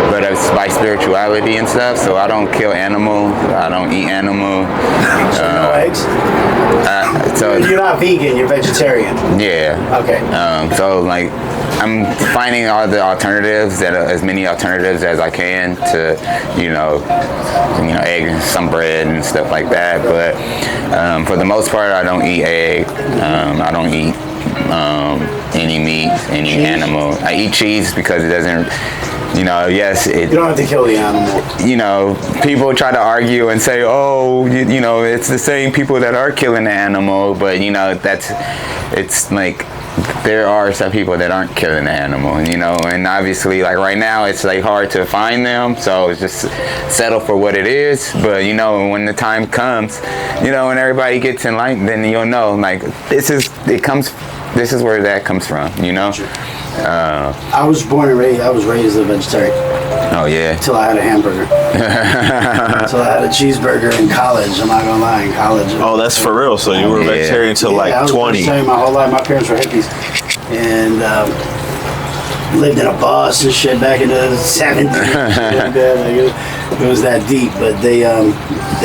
E: But it's by spirituality and stuff, so I don't kill animals. I don't eat animals.
D: So no eggs?
E: So
D: you're not vegan, you're vegetarian.
E: Yeah.
D: Okay.
E: So like I'm finding all the alternatives, as many alternatives as I can to, egg and some bread and stuff like that. But for the most part, I don't eat egg. I don't eat any meat, any animal. I eat cheese because it doesn't. You don't have to kill the animal. People try to argue and say, oh, it's the same people that are killing the animal, but it's like there are some people that aren't killing the animal, and obviously like right now it's like hard to find them, so it's just settle for what it is. But when the time comes, when everybody gets enlightened, then you'll know like this is where that comes from,
D: I was born and raised. I was raised a vegetarian.
E: Oh yeah.
D: Until I had a hamburger. Until I had a cheeseburger in college. I'm not gonna lie, in college.
A: Oh, that's for real. So you were a vegetarian until like
D: I was
A: 20.
D: Vegetarian my whole life. My parents were hippies, and lived in a bus and shit back in the 70s. It was that deep, but they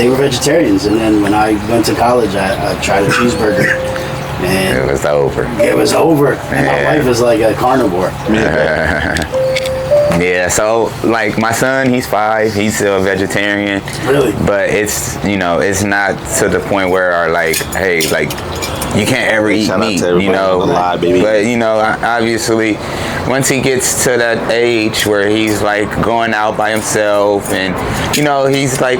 D: were vegetarians. And then when I went to college, I tried a cheeseburger. And
E: it was over.
D: It was over. And my wife is like a carnivore.
E: Yeah, so like my son, he's 5. He's still a vegetarian.
D: Really?
E: But it's it's not to the point where hey, like you can't ever eat meat,
A: baby.
E: But obviously once he gets to that age where he's like going out by himself and he's like,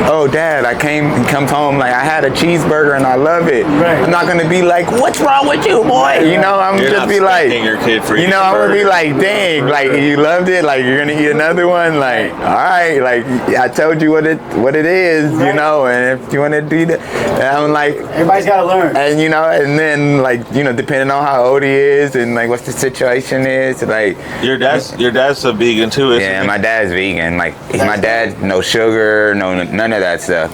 E: oh dad, he comes home like I had a cheeseburger and I love it. Right. I'm not gonna be like, what's wrong with you, boy? I'm just be like,
A: your kid for
E: I'm gonna be like, dang, like you loved it, like you're gonna eat another one, like all right, like I told you what it is, and if you want to do that, and I'm like,
D: everybody's gotta learn,
E: and and then like depending on how old he is and like what the situation is, like
A: your dad's a vegan too, isn't
E: yeah,
A: he?
E: my dad's vegan, like my dad no sugar, none of that stuff,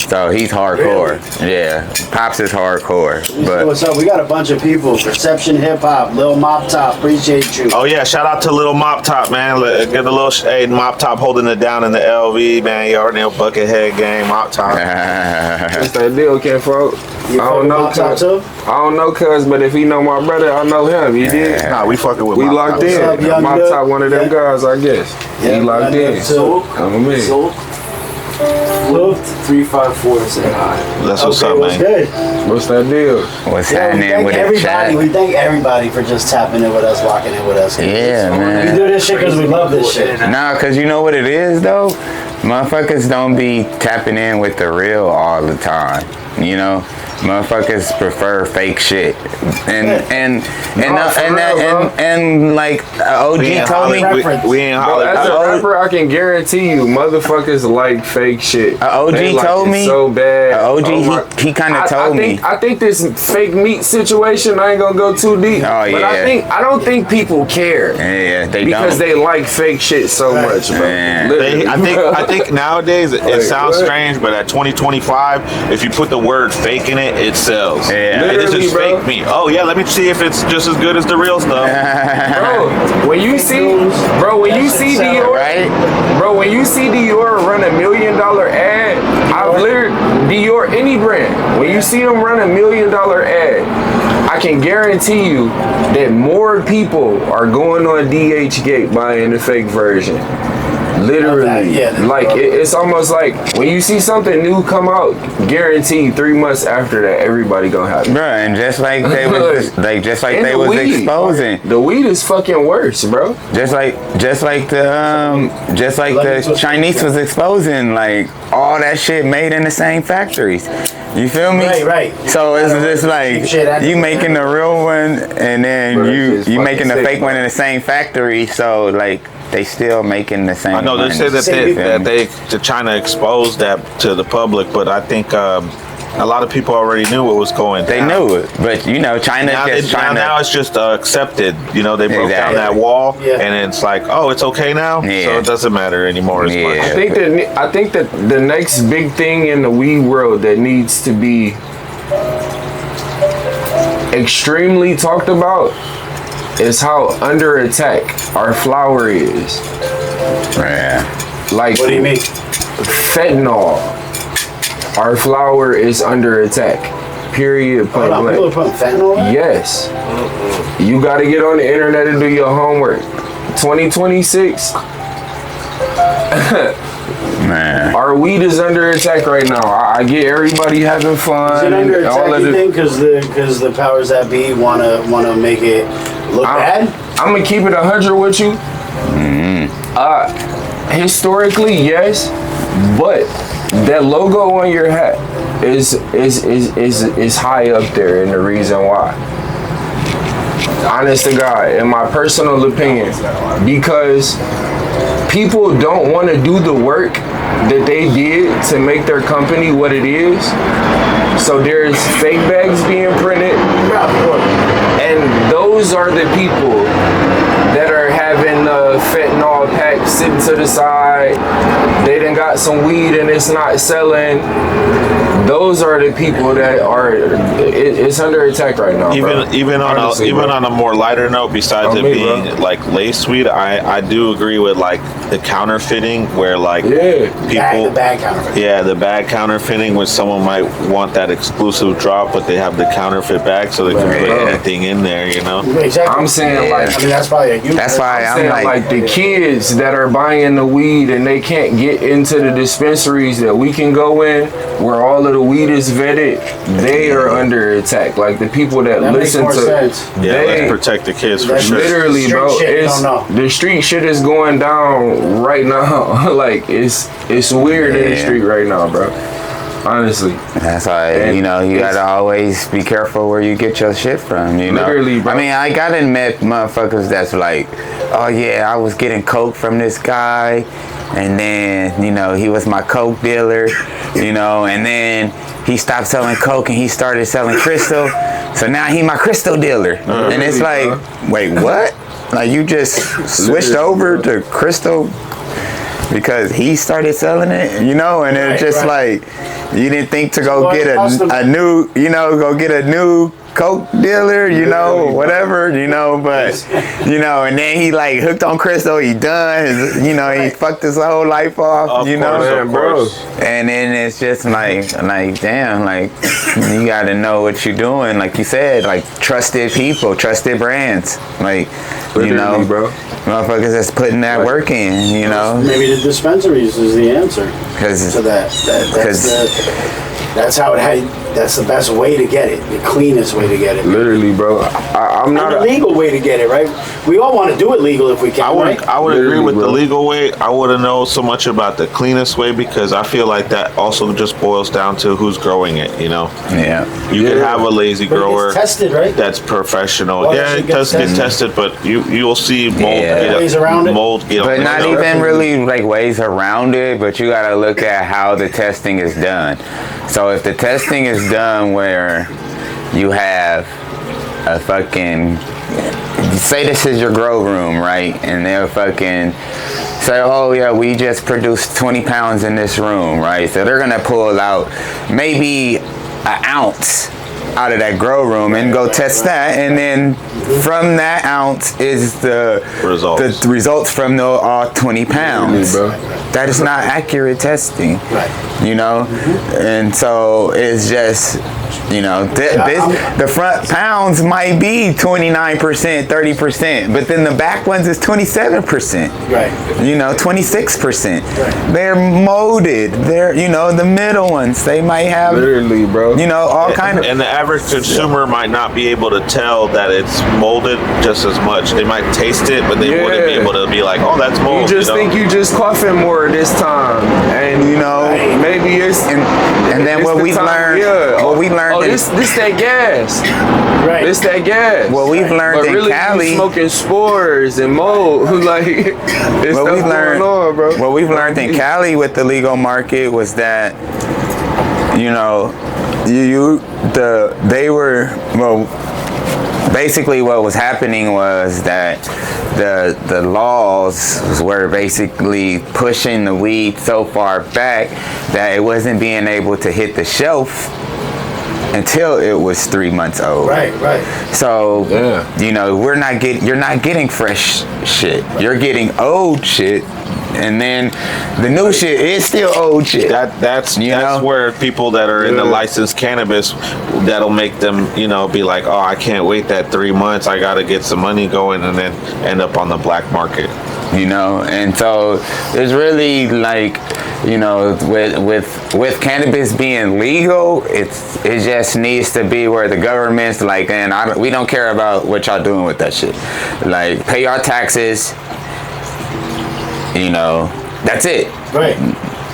E: so he's hardcore.
D: Really?
E: Yeah, Pops is hardcore. But
D: what's up? We got a bunch of people. Perception Hip Hop, Lil Mop Top, appreciate you.
A: Oh yeah, shout out to Lil Mop Top, man. Get the little Mop Top holding it down in the LV, man. You already know Buckethead gang, Mop Top.
B: What's that deal, Kenfolk? I don't know, cuz, but if he know my brother, I know him. You did?
A: Nah, we fucking with
B: we
A: Mop
B: locked
A: Top.
B: in. Mop Top, one of them guys, I guess.
D: Yeah,
B: he locked in. Come with me.
F: Look, 354 and say hi.
A: That's what's up,
D: what's
A: man.
D: good?
B: What's that deal?
E: What's happening with the chat?
D: We thank everybody for just tapping in with us, locking in with us.
E: Yeah, man.
D: We do this shit because we love this shit.
E: Nah, because you know what it is, though? Motherfuckers don't be tapping in with the real all the time, Motherfuckers prefer fake shit, and like OG told me,
A: we ain't
B: Bro, as a rapper, I can guarantee you, motherfuckers like fake shit.
E: OG told me
B: so bad.
E: OG, he kind of told me.
B: I think this fake meat situation, I ain't gonna go too deep.
E: Oh yeah.
B: But I don't think people care.
E: Yeah, they
B: because
E: don't.
B: they like fake shit so much, bro.
A: I think nowadays it sounds strange, but at 2025, if you put the word fake in it, it sells.
E: Yeah.
A: This is fake meat. Oh yeah, let me see if it's just as good as the real stuff.
B: Bro, when you see Dior,
E: right?
B: Bro, when you see Dior run $1 million ad, I've literally Dior, any brand, when you see them run $1 million ad, I can guarantee you that more people are going on DHgate buying the fake version. Literally,
D: Yeah,
B: like it's almost like when you see something new come out, guaranteed 3 months after that, everybody gonna have it.
E: Bro, and just like they was they was exposing.
B: The weed is fucking worse, bro.
E: Just like the Chinese was exposing like all that shit made in the same factories. You feel me?
D: Right.
E: So it's just like you making the real one and then
B: Bro,
E: you making the
B: sick,
E: fake one in the same factory. So like they still making the same.
A: I know they said that China exposed that to the public, but I think a lot of people already knew what was going down.
E: They knew it, but you know, China
A: now it's just accepted. You know, they broke down
E: Exactly.
A: that wall, and it's like, oh, it's okay now, so it doesn't matter anymore as much.
B: I think that the next big thing in the weed world that needs to be extremely talked about is how under attack our flower is.
E: Yeah.
B: Like,
D: What do you mean?
B: fentanyl. Our flower is under attack. Period. Point
D: Hold on, people are
B: blank.
D: putting fentanyl in it?
B: Yes. You got to get on the internet and do your homework. 2026.
E: Man.
B: Our weed is under attack right now. I get everybody having fun.
D: Is it under
B: and all
D: attack,
B: of
D: you
B: the,
D: think, because the powers that be wanna make it look bad?
B: I'm gonna keep it 100 with you. Historically, yes, but that logo on your hat is high up there, and the reason why. Honest to God, in my personal opinion, because people don't want to do the work that they did to make their company what it is. So there's fake bags being printed, and those are the people that are having the fentanyl pack sitting to the side. They done got some weed and it's not selling. Those are the people that are. It's under attack right now.
A: Even on a more lighter note, besides it being like lace weed, I do agree with like the counterfeiting, where like people
D: the bag counterfeiting.
A: Yeah, the bag counterfeiting, where someone might want that exclusive drop, but they have the counterfeit bag, so they can put anything in there. You know.
D: Exactly.
B: I'm saying like.
D: I mean, that's probably a huge.
E: That's why I'm
B: saying, like the kids that are buying the weed and they can't get into the dispensaries that we can go in, where all of the weed is vetted, they are under attack. Like the people that listen
D: makes
B: to,
D: more sense.
A: Yeah, let's protect the kids for sure.
B: Literally, bro, the street shit is going down right now. Like it's weird in the street right now, bro. Honestly.
E: That's why, you know, you gotta always be careful where you get your shit from, you know?
B: Literally, bro.
E: I mean, I gotta admit, motherfuckers that's like, oh yeah, I was getting coke from this guy, and then, you know, he was my coke dealer, you know, and then he stopped selling coke and he started selling crystal, so now he my crystal dealer. And it's like, wait, what? Like, you just switched over to crystal because he started selling it, you know, and it's just like, you didn't think to go get a new, you know, go get a new coke dealer, you know, whatever, you know, but, you know, and then he like hooked on crystal, he done, you know, he fucked his whole life off, you know,
A: bro.
E: and then it's just like damn, like you gotta know what you're doing, like you said, like trusted people, trusted brands, like, you know, bro, motherfuckers that's putting that work in, you know.
D: Maybe the dispensaries is the answer to that. That's how it had. That's the best way to get it. The cleanest way to get it.
B: Literally, bro. I'm not
D: the legal way to get it, right? We all want to do it legal if we can.
A: I would agree with the legal way. I wouldn't know so much about the cleanest way, because I feel like that also just boils down to who's growing it. You know.
E: Yeah.
A: You can have a lazy grower.
D: It's tested, right?
A: That's professional.
D: Well,
A: yeah, it does get tested, but you'll see mold
D: ways around it.
E: But not even really like ways around it, but you gotta look at how the testing is done. So if the testing is done where you have a fucking, say this is your grow room, right? And they'll fucking say, oh yeah, we just produced 20 pounds in this room, right? So they're gonna pull out maybe an ounce out of that grow room and go test that, and then from that ounce is the results from the all 20 pounds. That is not accurate testing, you know. And so it's just You know, the front pounds might be 29%, 30%, but then the back ones is 27%.
D: Right.
E: You know, 26%.
D: Right.
E: They're molded. They're, you know, the middle ones, they might have,
B: Literally, bro.
E: you know, all kind of.
A: And the average consumer might not be able to tell that it's molded just as much. They might taste it, but they wouldn't be able to be like, oh, that's mold.
B: You just think you just coughing more this time, and
E: You know,
B: maybe it's
E: and then
B: it's
E: what
B: the
E: we've
B: time,
E: learned,
B: yeah.
E: what we learned,
B: Oh,
E: in,
B: this that gas,
D: Right.
B: this that gas.
E: what we've learned
B: But
E: in
B: really,
E: Cali,
B: you smoking spores and mold, like it's
E: what
B: stuff
E: we've learned,
B: going on, bro.
E: what we've learned in Cali with the legal market was that, you know, basically what was happening was that the laws were basically pushing the weed so far back that it wasn't being able to hit the shelf until it was 3 months old.
D: Right.
E: So,
B: Yeah.
E: you know, you're not getting fresh shit. You're getting old shit. And then the new shit is still old shit.
A: That's
E: You know?
A: where people that are in the licensed cannabis, that'll make them, you know, be like, oh, I can't wait that 3 months. I got to get some money going, and then end up on the black market.
E: You know, and so it's really like, you know, with cannabis being legal, it just needs to be where the government's like, man, we don't care about what y'all doing with that shit. Like, pay our taxes. You know, that's it.
D: Right.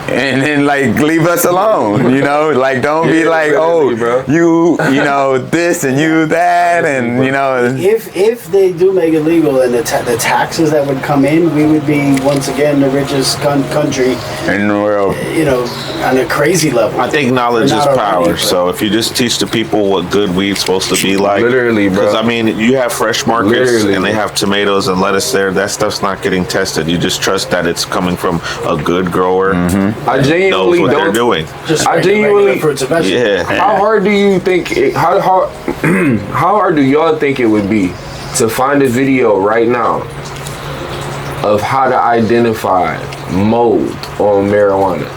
E: And then like leave us alone, you know, like don't be like, oh,
B: bro.
E: you know this and you that, and you know.
D: If they do make it legal, and the taxes that would come in, we would be once again the richest country
E: In the world.
D: You know, on a crazy level.
A: I think knowledge is
D: Not already,
A: power.
D: but-
A: So if you just teach the people what good weed's supposed to be like,
B: Literally, bro.
A: Because I mean, you have fresh markets
B: Literally.
A: and they have tomatoes and lettuce there. That stuff's not getting tested. You just trust that it's coming from a good grower.
B: I
A: Knows
B: genuinely
A: what they're
B: don't.
A: doing.
D: Just
B: I
D: regular
B: genuinely-
D: fruits and vegetables.
A: Yeah.
B: How hard do you think? How hard do y'all think it would be to find a video right now of how to identify mold on marijuana?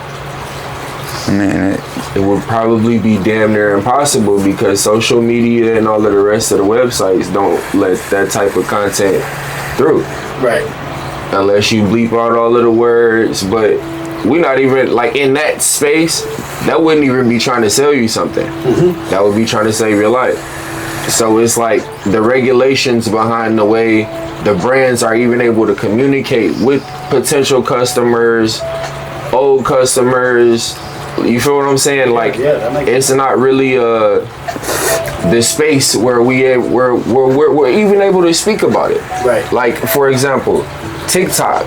E: Man,
B: It would probably be damn near impossible because social media and all of the rest of the websites don't let that type of content through.
D: Right.
B: Unless you bleep out all of the words, but we're not even like in that space. That wouldn't even be trying to sell you something. That would be trying to save your life. So it's like the regulations behind the way the brands are even able to communicate with potential customers, old customers. You feel what I'm saying? Like
D: Yeah, that makes
B: it's not really the space where we're even able to speak about it.
D: Right.
B: Like for example, TikTok.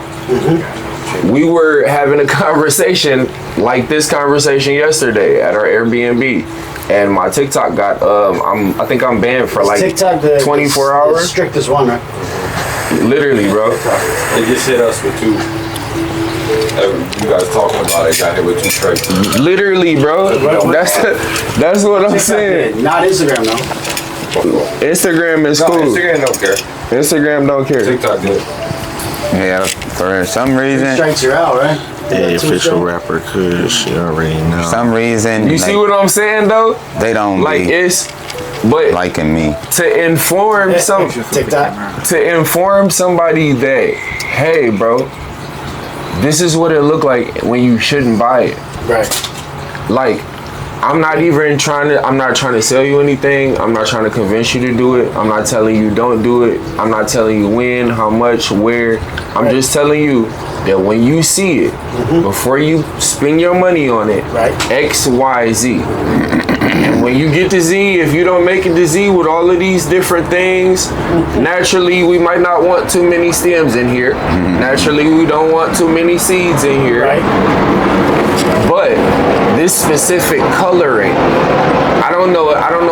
B: We were having a conversation like this conversation yesterday at our Airbnb, and my TikTok got I think I'm banned for like
D: TikTok,
B: 24
D: the
B: hours.
D: strictest one, right?
B: Literally, bro.
F: They just hit us with two. You guys talking about it, got hit with two strikes.
B: Literally, bro. That's what I'm saying.
D: Not Instagram, though.
B: Instagram is
F: No,
B: cool.
F: Instagram don't care.
B: Instagram don't care.
F: TikTok did.
E: yeah, for some reason,
D: Strikes you out, right?
A: The
D: Two
A: official
D: strikes.
A: rapper Kush, you already know.
E: some reason,
B: You
E: like,
B: see what I'm saying though?
E: they don't
B: Like
E: be
B: it's, but
E: liking me.
B: to inform
D: TikTok.
B: somebody that, hey, bro, this is what it looked like when you shouldn't buy it.
D: Right.
B: Like, I'm not trying to sell you anything. I'm not trying to convince you to do it. I'm not telling you don't do it. I'm not telling you when, how much, where. I'm just telling you that when you see it, before you spend your money on it,
D: Right.
B: X, Y, Z. And when you get to Z, if you don't make it to Z with all of these different things, naturally we might not want too many stems in here. Naturally we don't want too many seeds in here.
D: Right.
B: But this specific coloring, I don't know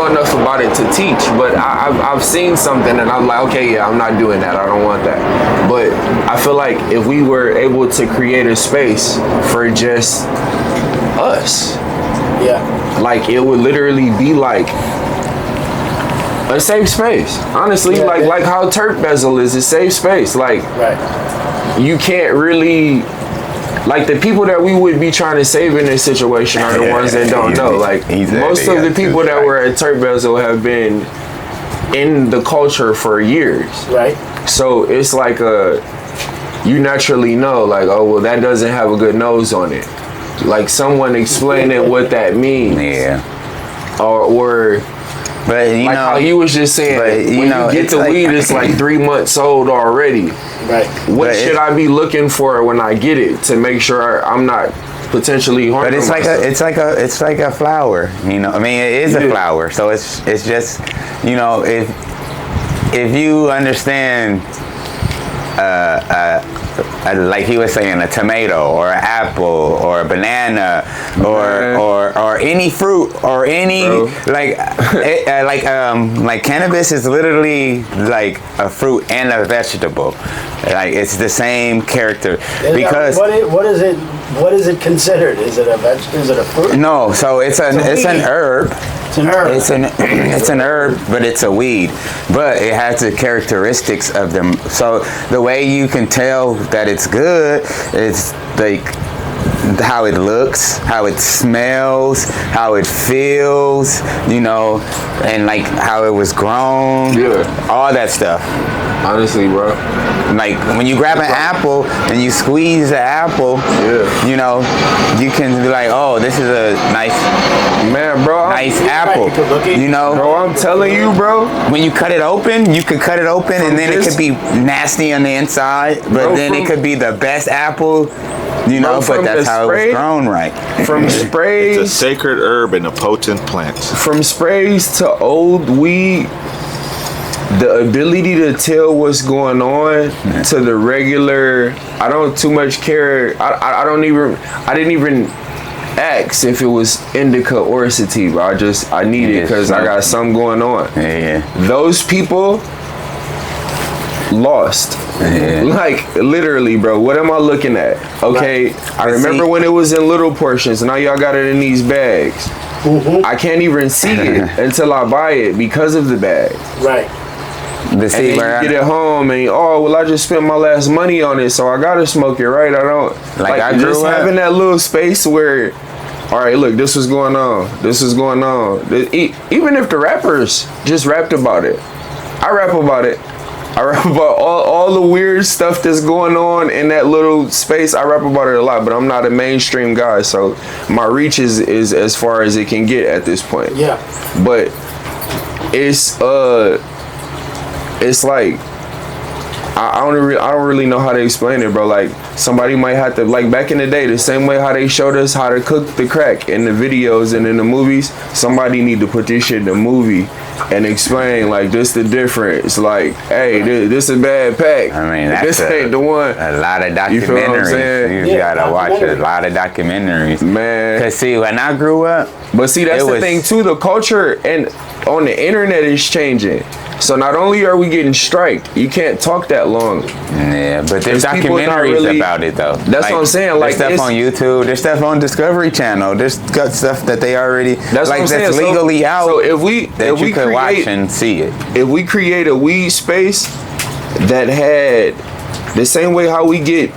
B: enough about it to teach, but I've seen something and I'm like, okay, yeah, I'm not doing that. I don't want that. But I feel like if we were able to create a space for just us,
D: Yeah.
B: like it would literally be like a safe space. Honestly,
D: Yeah,
B: like how Turk Bezel is a safe space. Like
D: Right.
B: you can't really like the people that we would be trying to save in this situation are the ones that don't know. Like most of the people that were at Turk Bezel have been in the culture for years.
D: Right.
B: So it's like you naturally know, like, oh well, that doesn't have a good nose on it. Like someone explaining what that means.
E: Yeah.
B: Or
E: but you
B: like
E: know,
B: how you was just saying, when you get the weed, it's like 3 months old already.
D: Right.
B: What should I be looking for when I get it to make sure I'm not potentially harming myself?
E: But it's like a flower. You know, I mean, it is a flower. So it's just, you know, if you understand, like he was saying, a tomato or an apple or a banana or any fruit or any like cannabis is literally like a fruit and a vegetable. Like it's the same character because
D: what is it considered? Is it a vegetable? Is it a fruit?
E: No, so it's an herb.
D: It's an herb.
E: It's an herb, but it's a weed. But it has the characteristics of them. So the way you can tell that it's good is like how it looks, how it smells, how it feels, you know, and like how it was grown. Yeah. All that stuff.
B: Honestly, bro.
E: Like when you grab an apple and you squeeze the apple, you know, you can be like, oh, this is a nice apple. You know,
B: bro, I'm telling you, bro.
E: When you cut it open, you could cut it open and then it could be nasty on the inside, but then it could be the best apple. You know, but that's how it was grown, right?
B: From sprays,
A: it's a sacred herb and a potent plant.
B: From sprays to old weed, the ability to tell what's going on to the regular, I don't too much care. I didn't even ask if it was indica or sativa. I need it because I got something going on.
E: Yeah.
B: Those people lost. Like literally, bro. What am I looking at? Okay, I remember when it was in little portions. Now y'all got it in these bags. I can't even see it until I buy it because of the bag.
D: Right.
B: And then you get it home and I just spent my last money on it, so I gotta smoke it, right? I don't like I just having that little space where, all right, look, this was going on. This is going on. Even if the rappers just rapped about it, I rap about it. I rap about all the weird stuff that's going on in that little space. I rap about it a lot, but I'm not a mainstream guy, so my reach is as far as it can get at this point.
D: Yeah.
B: But it's like I don't really know how to explain it, bro. Like somebody might have to, like back in the day, the same way how they showed us how to cook the crack in the videos and in the movies, somebody need to put this shit in the movie and explain like this the difference. Like, hey, this a bad pack.
E: I mean,
B: this ain't the one.
E: A lot of documentaries.
B: You feel what I'm saying?
E: You gotta watch a lot of documentaries,
B: man.
E: Cause see, when I grew up,
B: but see, that's the thing too. The culture and on the internet is changing. So not only are we getting striked, you can't talk that long.
E: Yeah, but there's documentaries about it though.
B: That's what I'm saying. Like
E: there's stuff on YouTube, there's stuff on Discovery Channel, there's got stuff that they already
B: that's
E: legally out.
B: So if we
E: could watch and see it.
B: If we create a weed space that had the same way how we get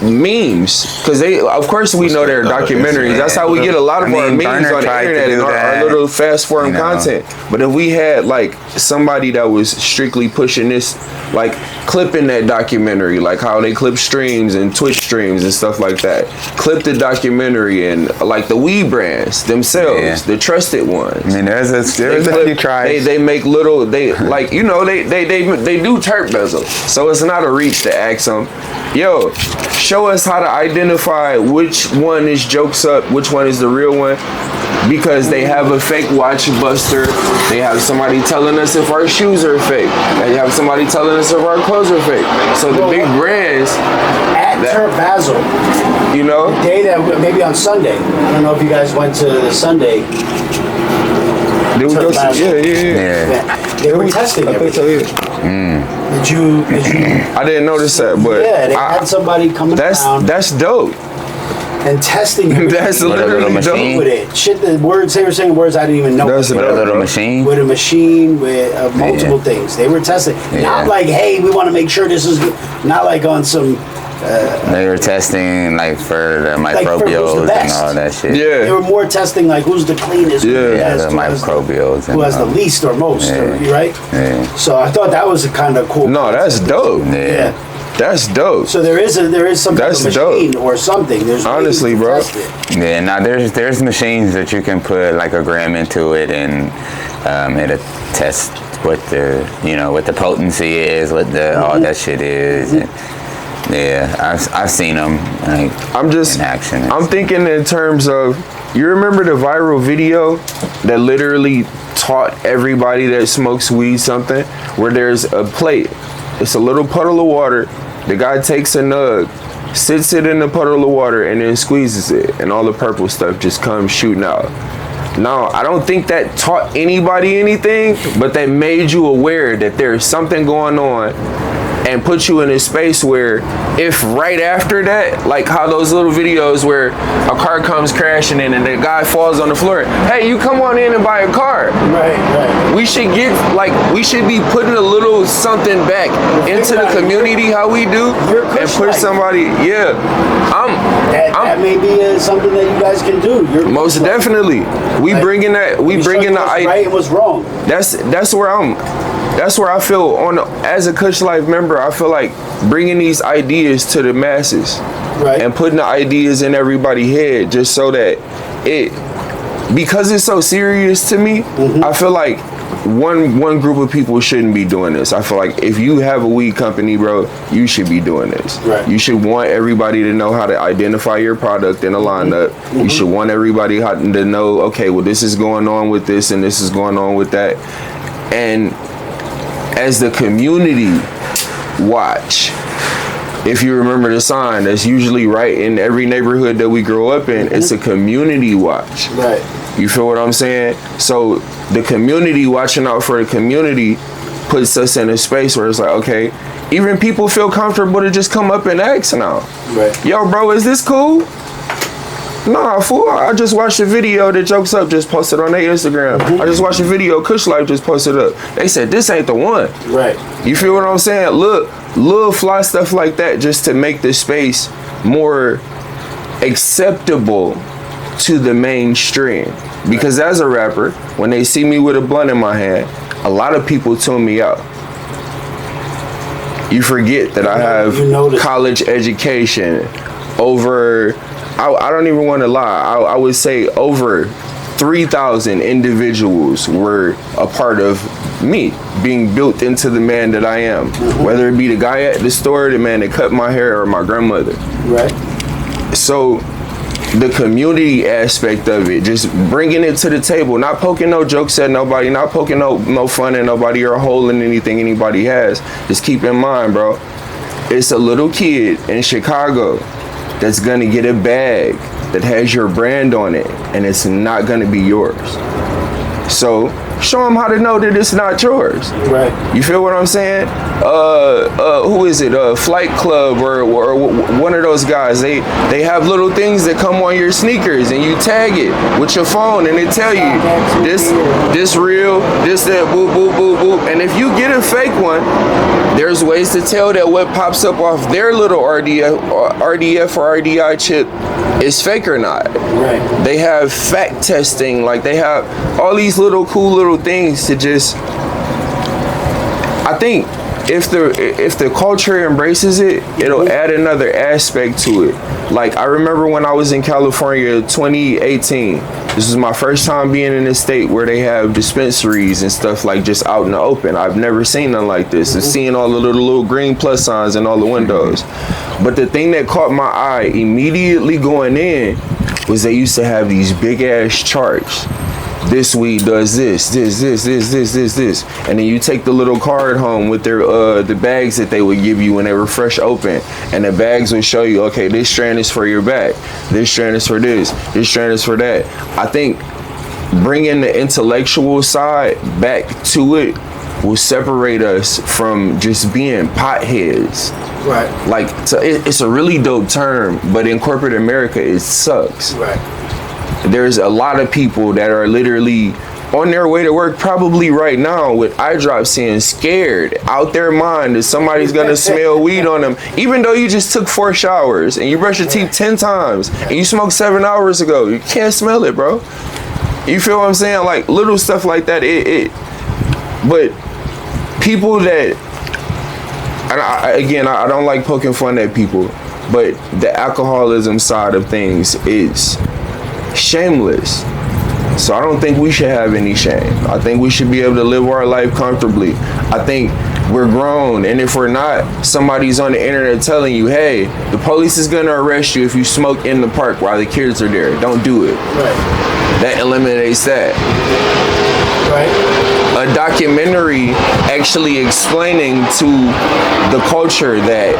B: memes, because of course we know they're documentaries. That's how we get a lot of our memes on the internet and our little fast form content. But if we had like somebody that was strictly pushing this, like clipping that documentary, like how they clip streams and Twitch streams and stuff like that, clip the documentary and like the weed brands themselves, the trusted ones.
E: I mean, there's a few tries.
B: They make little, like, you know, they do Turk Bezel, so it's not a reach to ask them, yo, show us how to identify which one is jokes up, which one is the real one, because they have a fake watch buster. They have somebody telling us if our shoes are fake. They have somebody telling us if our clothes are fake. So the big brands
D: at Turk Bezel,
B: you know,
D: the day that maybe on Sunday. I don't know if you guys went to the Sunday.
B: Did we go to, yeah.
D: They were testing everything. Did you?
B: I didn't notice that, but
D: yeah, they had somebody coming down.
B: That's dope.
D: And testing.
B: That's literally dope.
D: With it, shit. The words they were saying words I didn't even know.
B: That's
E: with a little machine.
D: With a machine with multiple things. They were testing. Not like, hey, we want to make sure this is good. Not like on some
E: They were testing like for the
D: Like, for who's the
E: microbials and
D: best.
E: all that shit.
D: They
B: Yeah.
D: were more testing like who's the cleanest, who
B: Yeah,
D: has-
E: the
D: who has
E: microbials
D: who has the
E: and
D: least or most, right?
E: Yeah.
D: So I thought that was a kind of cool.
B: No, that's dope.
E: Yeah.
B: That's dope.
D: So there is some type of
B: That's
D: machine or something. There's ways
B: Honestly,
D: to
B: bro.
D: test it.
E: Yeah, now there's machines that you can put like a gram into it and it'll test what the potency is, what the all that shit is. And, yeah, I've seen them like in action.
B: I'm thinking in terms of, you remember the viral video that literally taught everybody that smokes weed something, where there's a plate, it's a little puddle of water, the guy takes a nug, sits it in the puddle of water and then squeezes it, and all the purple stuff just comes shooting out. Now, I don't think that taught anybody anything, but that made you aware that there's something going on and put you in a space where if right after that, like how those little videos where a car comes crashing in and the guy falls on the floor, hey, you come on in and buy a car.
D: Right.
B: We should we should be putting a little something back into the community, how we do, and put somebody,
D: That may be something that you guys can do.
B: most definitely. We bringing the
D: right and what's wrong.
B: That's where I feel as a Kushlife member, I feel like bringing these ideas to the masses,
D: Right.
B: and putting the ideas in everybody's head, just so that because it's so serious to me, I feel like one group of people shouldn't be doing this. I feel like if you have a weed company, bro, you should be doing this.
D: Right.
B: You should want everybody to know how to identify your product in a lineup. You should want everybody to know, okay, well, this is going on with this and this is going on with that. And as the community watch, if you remember the sign that's usually right in every neighborhood that we grow up in, it's a community watch.
D: Right.
B: You feel what I'm saying? So the community watching out for the community puts us in a space where it's like, okay, even people feel comfortable to just come up and ask now.
D: Right.
B: Yo, bro, is this cool? Nah, fool, I just watched a video that Jokes Up just posted on their Instagram. I just watched a video Kushlife just posted up. They said, this ain't the one.
D: Right.
B: You feel what I'm saying? Look, little fly stuff like that just to make the space more acceptable to the mainstream. Because as a rapper, when they see me with a blunt in my hand, a lot of people tune me out. You forget that I have college education, over, I don't even want to lie, I would say over 3,000 individuals were a part of me being built into the man that I am. Whether it be the guy at the store, the man that cut my hair, or my grandmother.
D: Right.
B: So the community aspect of it, just bringing it to the table, not poking no jokes at nobody, not poking no fun at nobody or a hole in anything anybody has. Just keep in mind, bro, it's a little kid in Chicago that's gonna get a bag that has your brand on it, and it's not gonna be yours. So show them how to know that it's not yours.
D: Right.
B: You feel what I'm saying? Who is it? Flight Club or one of those guys. They have little things that come on your sneakers, and you tag it with your phone, and they tell you this real, this that, boop boop boop boop. And if you get a fake one, there's ways to tell that what pops up off their little RDF or RDI chip is fake or not.
D: Right.
B: They have fact testing, like they have all these little cool little things to just, I think if the culture embraces it, it'll add another aspect to it. Like I remember when I was in California 2018, this was my first time being in a state where they have dispensaries and stuff like just out in the open. I've never seen nothing like this. And seeing all the little green plus signs in all the windows. But the thing that caught my eye immediately going in was they used to have these big ass charts. This weed does this. And then you take the little card home with their the bags that they would give you when they were fresh open. And the bags would show you, okay, this strand is for your back. This strand is for this strand is for that. I think bringing the intellectual side back to it will separate us from just being potheads.
D: Right.
B: Like, so it's a really dope term, but in corporate America, it sucks.
D: Right.
B: There's a lot of people that are literally on their way to work probably right now with eye drops in, scared, out their mind that somebody's gonna smell weed on them, even though you just took 4 showers and you brush your teeth 10 times and you smoked 7 hours ago. You can't smell it, bro. You feel what I'm saying? Like little stuff like that. But people that, and I don't like poking fun at people, but the alcoholism side of things is shameless. So I don't think we should have any shame. I think we should be able to live our life comfortably. I think we're grown, and if we're not, somebody's on the internet telling you, hey, the police is gonna arrest you if you smoke in the park while the kids are there. Don't do it.
D: Right.
B: That eliminates that.
D: Right.
B: A documentary actually explaining to the culture that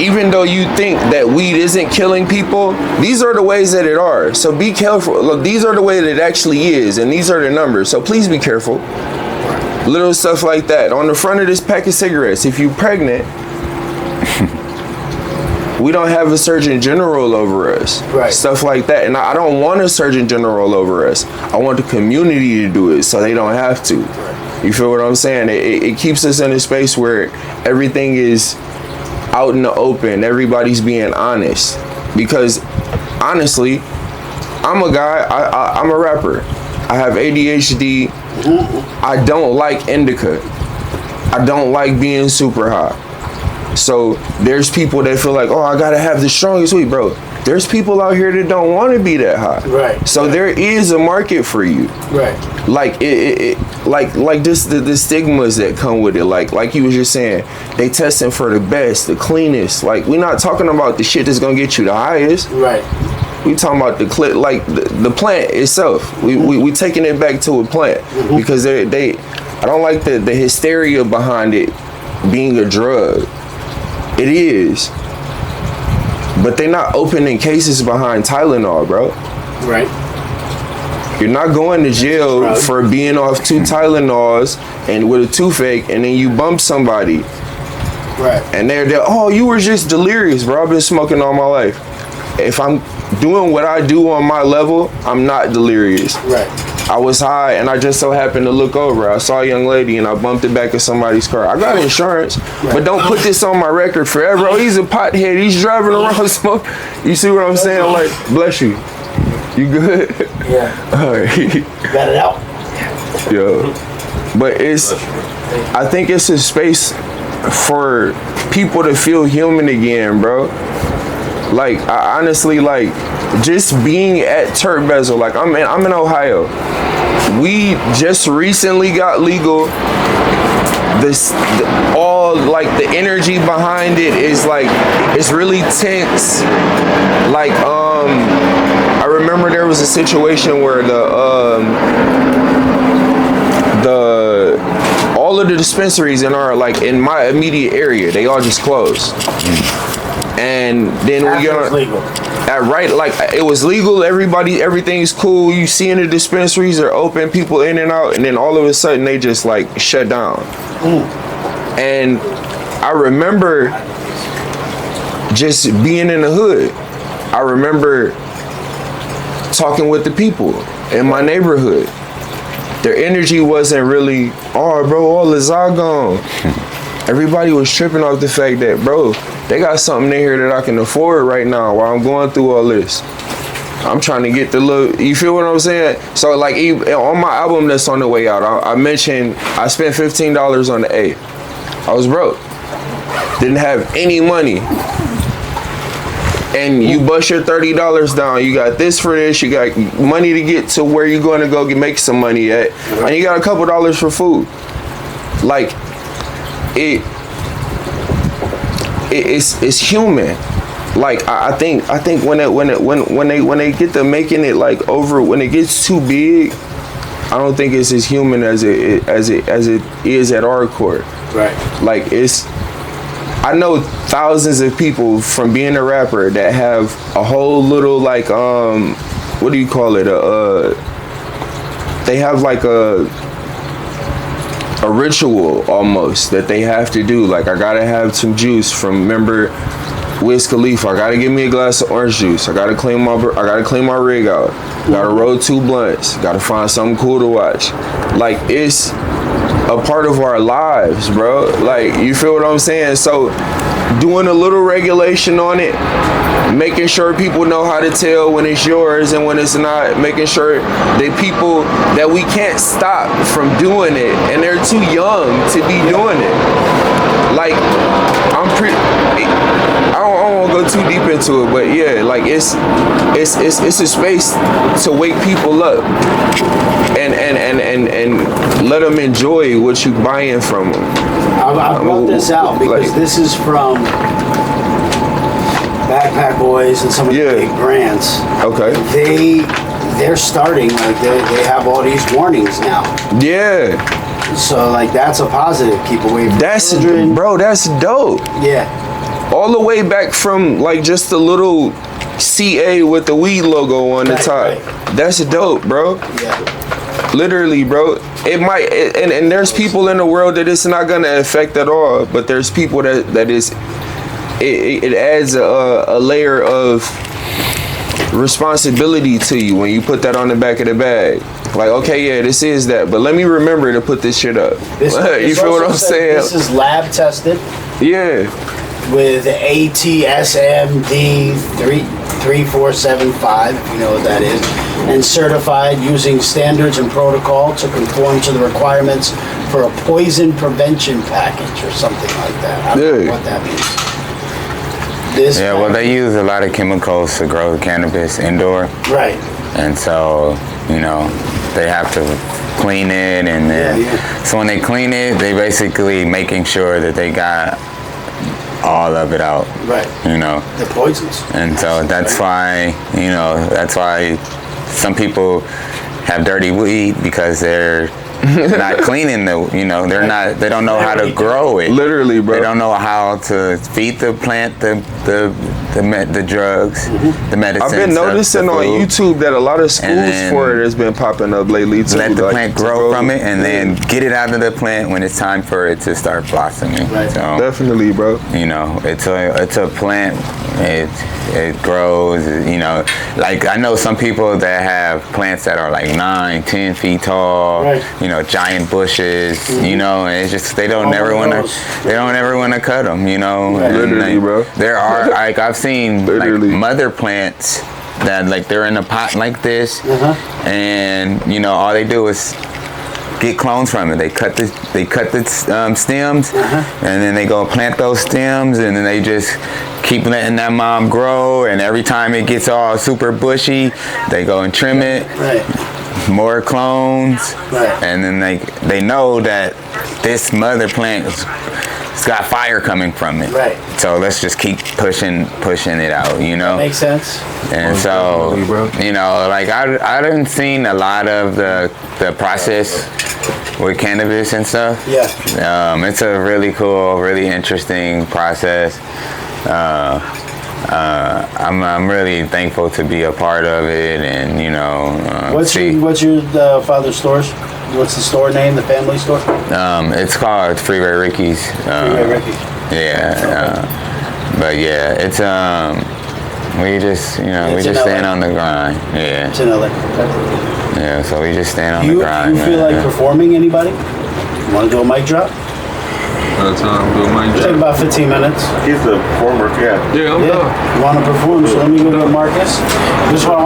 B: even though you think that weed isn't killing people, these are the ways that it are. So be careful. Look, these are the way that it actually is, and these are the numbers. So please be careful. Little stuff like that. On the front of this pack of cigarettes, if you're pregnant, we don't have a surgeon general over us.
D: Right.
B: Stuff like that. And I don't want a surgeon general over us. I want the community to do it so they don't have to. You feel what I'm saying? It keeps us in a space where everything is out in the open. Everybody's being honest. Because honestly, I'm a guy, I'm a rapper. I have ADHD. I don't like indica. I don't like being super high. So there's people that feel like, oh, I gotta have the strongest weed, bro. There's people out here that don't want to be that high.
D: Right.
B: So there is a market for you.
D: Right.
B: Like like just the stigmas that come with it. Like you was just saying, they testing for the best, the cleanest. Like we're not talking about the shit that's gonna get you the highest.
D: Right.
B: We talking about the plant itself. We taking it back to a plant because they I don't like the hysteria behind it being a drug. It is, but they're not opening cases behind Tylenol, bro.
D: Right.
B: You're not going to jail for being off 2 Tylenols and with a toothache, and then you bump somebody.
D: Right.
B: And they're oh, you were just delirious, bro. I've been smoking all my life. If I'm doing what I do on my level, I'm not delirious.
D: Right.
B: I was high and I just so happened to look over. I saw a young lady and I bumped it back in somebody's car. I got insurance, but don't put this on my record forever. Oh, he's a pothead. He's driving around smoke. You see what I'm saying? Like, bless you. You good?
D: Yeah.
B: All right.
D: Got it out?
B: Yo. But I think it's a space for people to feel human again, bro. Like, I honestly, like, just being at Turk Bezel, like, I'm in Ohio. We just recently got legal. All like the energy behind it is like, it's really tense. Like, I remember there was a situation where all of the dispensaries in my immediate area, they all just closed. And then we got it was legal. Everything's cool. You see in the dispensaries are open, people in and out, and then all of a sudden they just like shut down. And I remember just being in the hood. I remember talking with the people in my neighborhood. Their energy wasn't really, oh, bro, all is all gone. Everybody was tripping off the fact that, bro, they got something in here that I can afford right now while I'm going through all this. I'm trying to get the look. You feel what I'm saying? So, like, on my album that's on the way out, I mentioned I spent $15 on the A. I was broke. Didn't have any money. And you bust your $30 down. You got this for this. You got money to get to where you're going to go make some money at. And you got a couple dollars for food. Like, it's human. Like I think when they get to making it like over, when it gets too big, I don't think it's as human as it is at our core.
D: Right.
B: Like I know thousands of people from being a rapper that have a whole little like what do you call it? They have like a ritual almost that they have to do. Like, I gotta have some juice from, remember Wiz Khalifa, I gotta give me a glass of orange juice. I gotta clean my rig out. Gotta roll 2 blunts. Gotta find something cool to watch. Like, it's a part of our lives, bro. Like, you feel what I'm saying? So, doing a little regulation on it, making sure people know how to tell when it's yours and when it's not, making sure that people that we can't stop from doing it, and they're too young to be doing it. Like, I don't want to go too deep into it, but yeah, like it's a space to wake people up and let them enjoy what you buying from them.
D: I brought this out because
B: like,
D: this is from Backpack Boys and some of the big brands.
B: Okay.
D: They're starting, like they have all these warnings now.
B: Yeah.
D: So like that's a positive. Keep away from children.
B: Bro, that's dope.
D: Yeah.
B: All the way back from like just a little CA with the weed logo on the top. Right. That's dope, bro.
D: Yeah.
B: Literally, bro. It might, and there's people in the world that it's not gonna affect at all, but there's people that is, it adds a layer of responsibility to you when you put that on the back of the bag. Like, okay, yeah, this is that, but let me remember to put this shit up. You feel what I'm saying?
D: This is lab tested.
B: Yeah.
D: With ATSMD 3475, if you know what that is, and certified using standards and protocol to conform to the requirements for a poison prevention package or something like that. I don't know what that means.
E: Well, they use a lot of chemicals to grow cannabis indoor.
D: Right.
E: And so, they have to clean it, and then so when they clean it, they basically making sure that they got all of it out.
D: Right. The poisons.
E: And so that's why, that's why some people have dirty weed, because they're not cleaning the, they don't know how to grow it.
B: Literally, bro.
E: They don't know how to feed the plant the drugs, the medicine.
B: I've been noticing on YouTube that a lot of schools for it has been popping up lately too.
E: Let the plant grow from it, and then get it out of the plant when it's time for it to start blossoming.
D: Right.
E: So,
B: definitely, bro.
E: It's a plant. It grows. Like I know some people that have plants that are like 9-10 feet tall.
D: Right.
E: Giant bushes. And it's just they don't ever want to cut them.
B: Right. Literally, bro.
E: There are like I've seen like mother plants that like they're in a pot like this, and all they do is get clones from it. They cut the stems, and then they go plant those stems, and then they just keep letting that mom grow. And every time it gets all super bushy, they go and trim it.
D: Right.
E: More clones, and then they know that this mother plant it's got fire coming from it. Right. So let's just keep pushing it out. That
D: makes sense.
E: And so like I done seen a lot of the process with cannabis and stuff.
D: Yeah.
E: It's a really cool, really interesting process. I'm really thankful to be a part of it, and
D: what's your father's stores? What's the store name? The family store?
E: It's called Freeway Ricky's.
D: Freeway Ricky's.
E: Yeah. But yeah, it's we just we just stand on the grind. Yeah.
D: It's in LA.
E: Yeah. So we just stand on the grind.
D: You feel like performing? Anybody? You want to do a mic drop? Take about 15 minutes.
A: He's the performer, yeah.
D: Yeah, I'm done. You want to perform? So let me go to Marcus. This is what I want.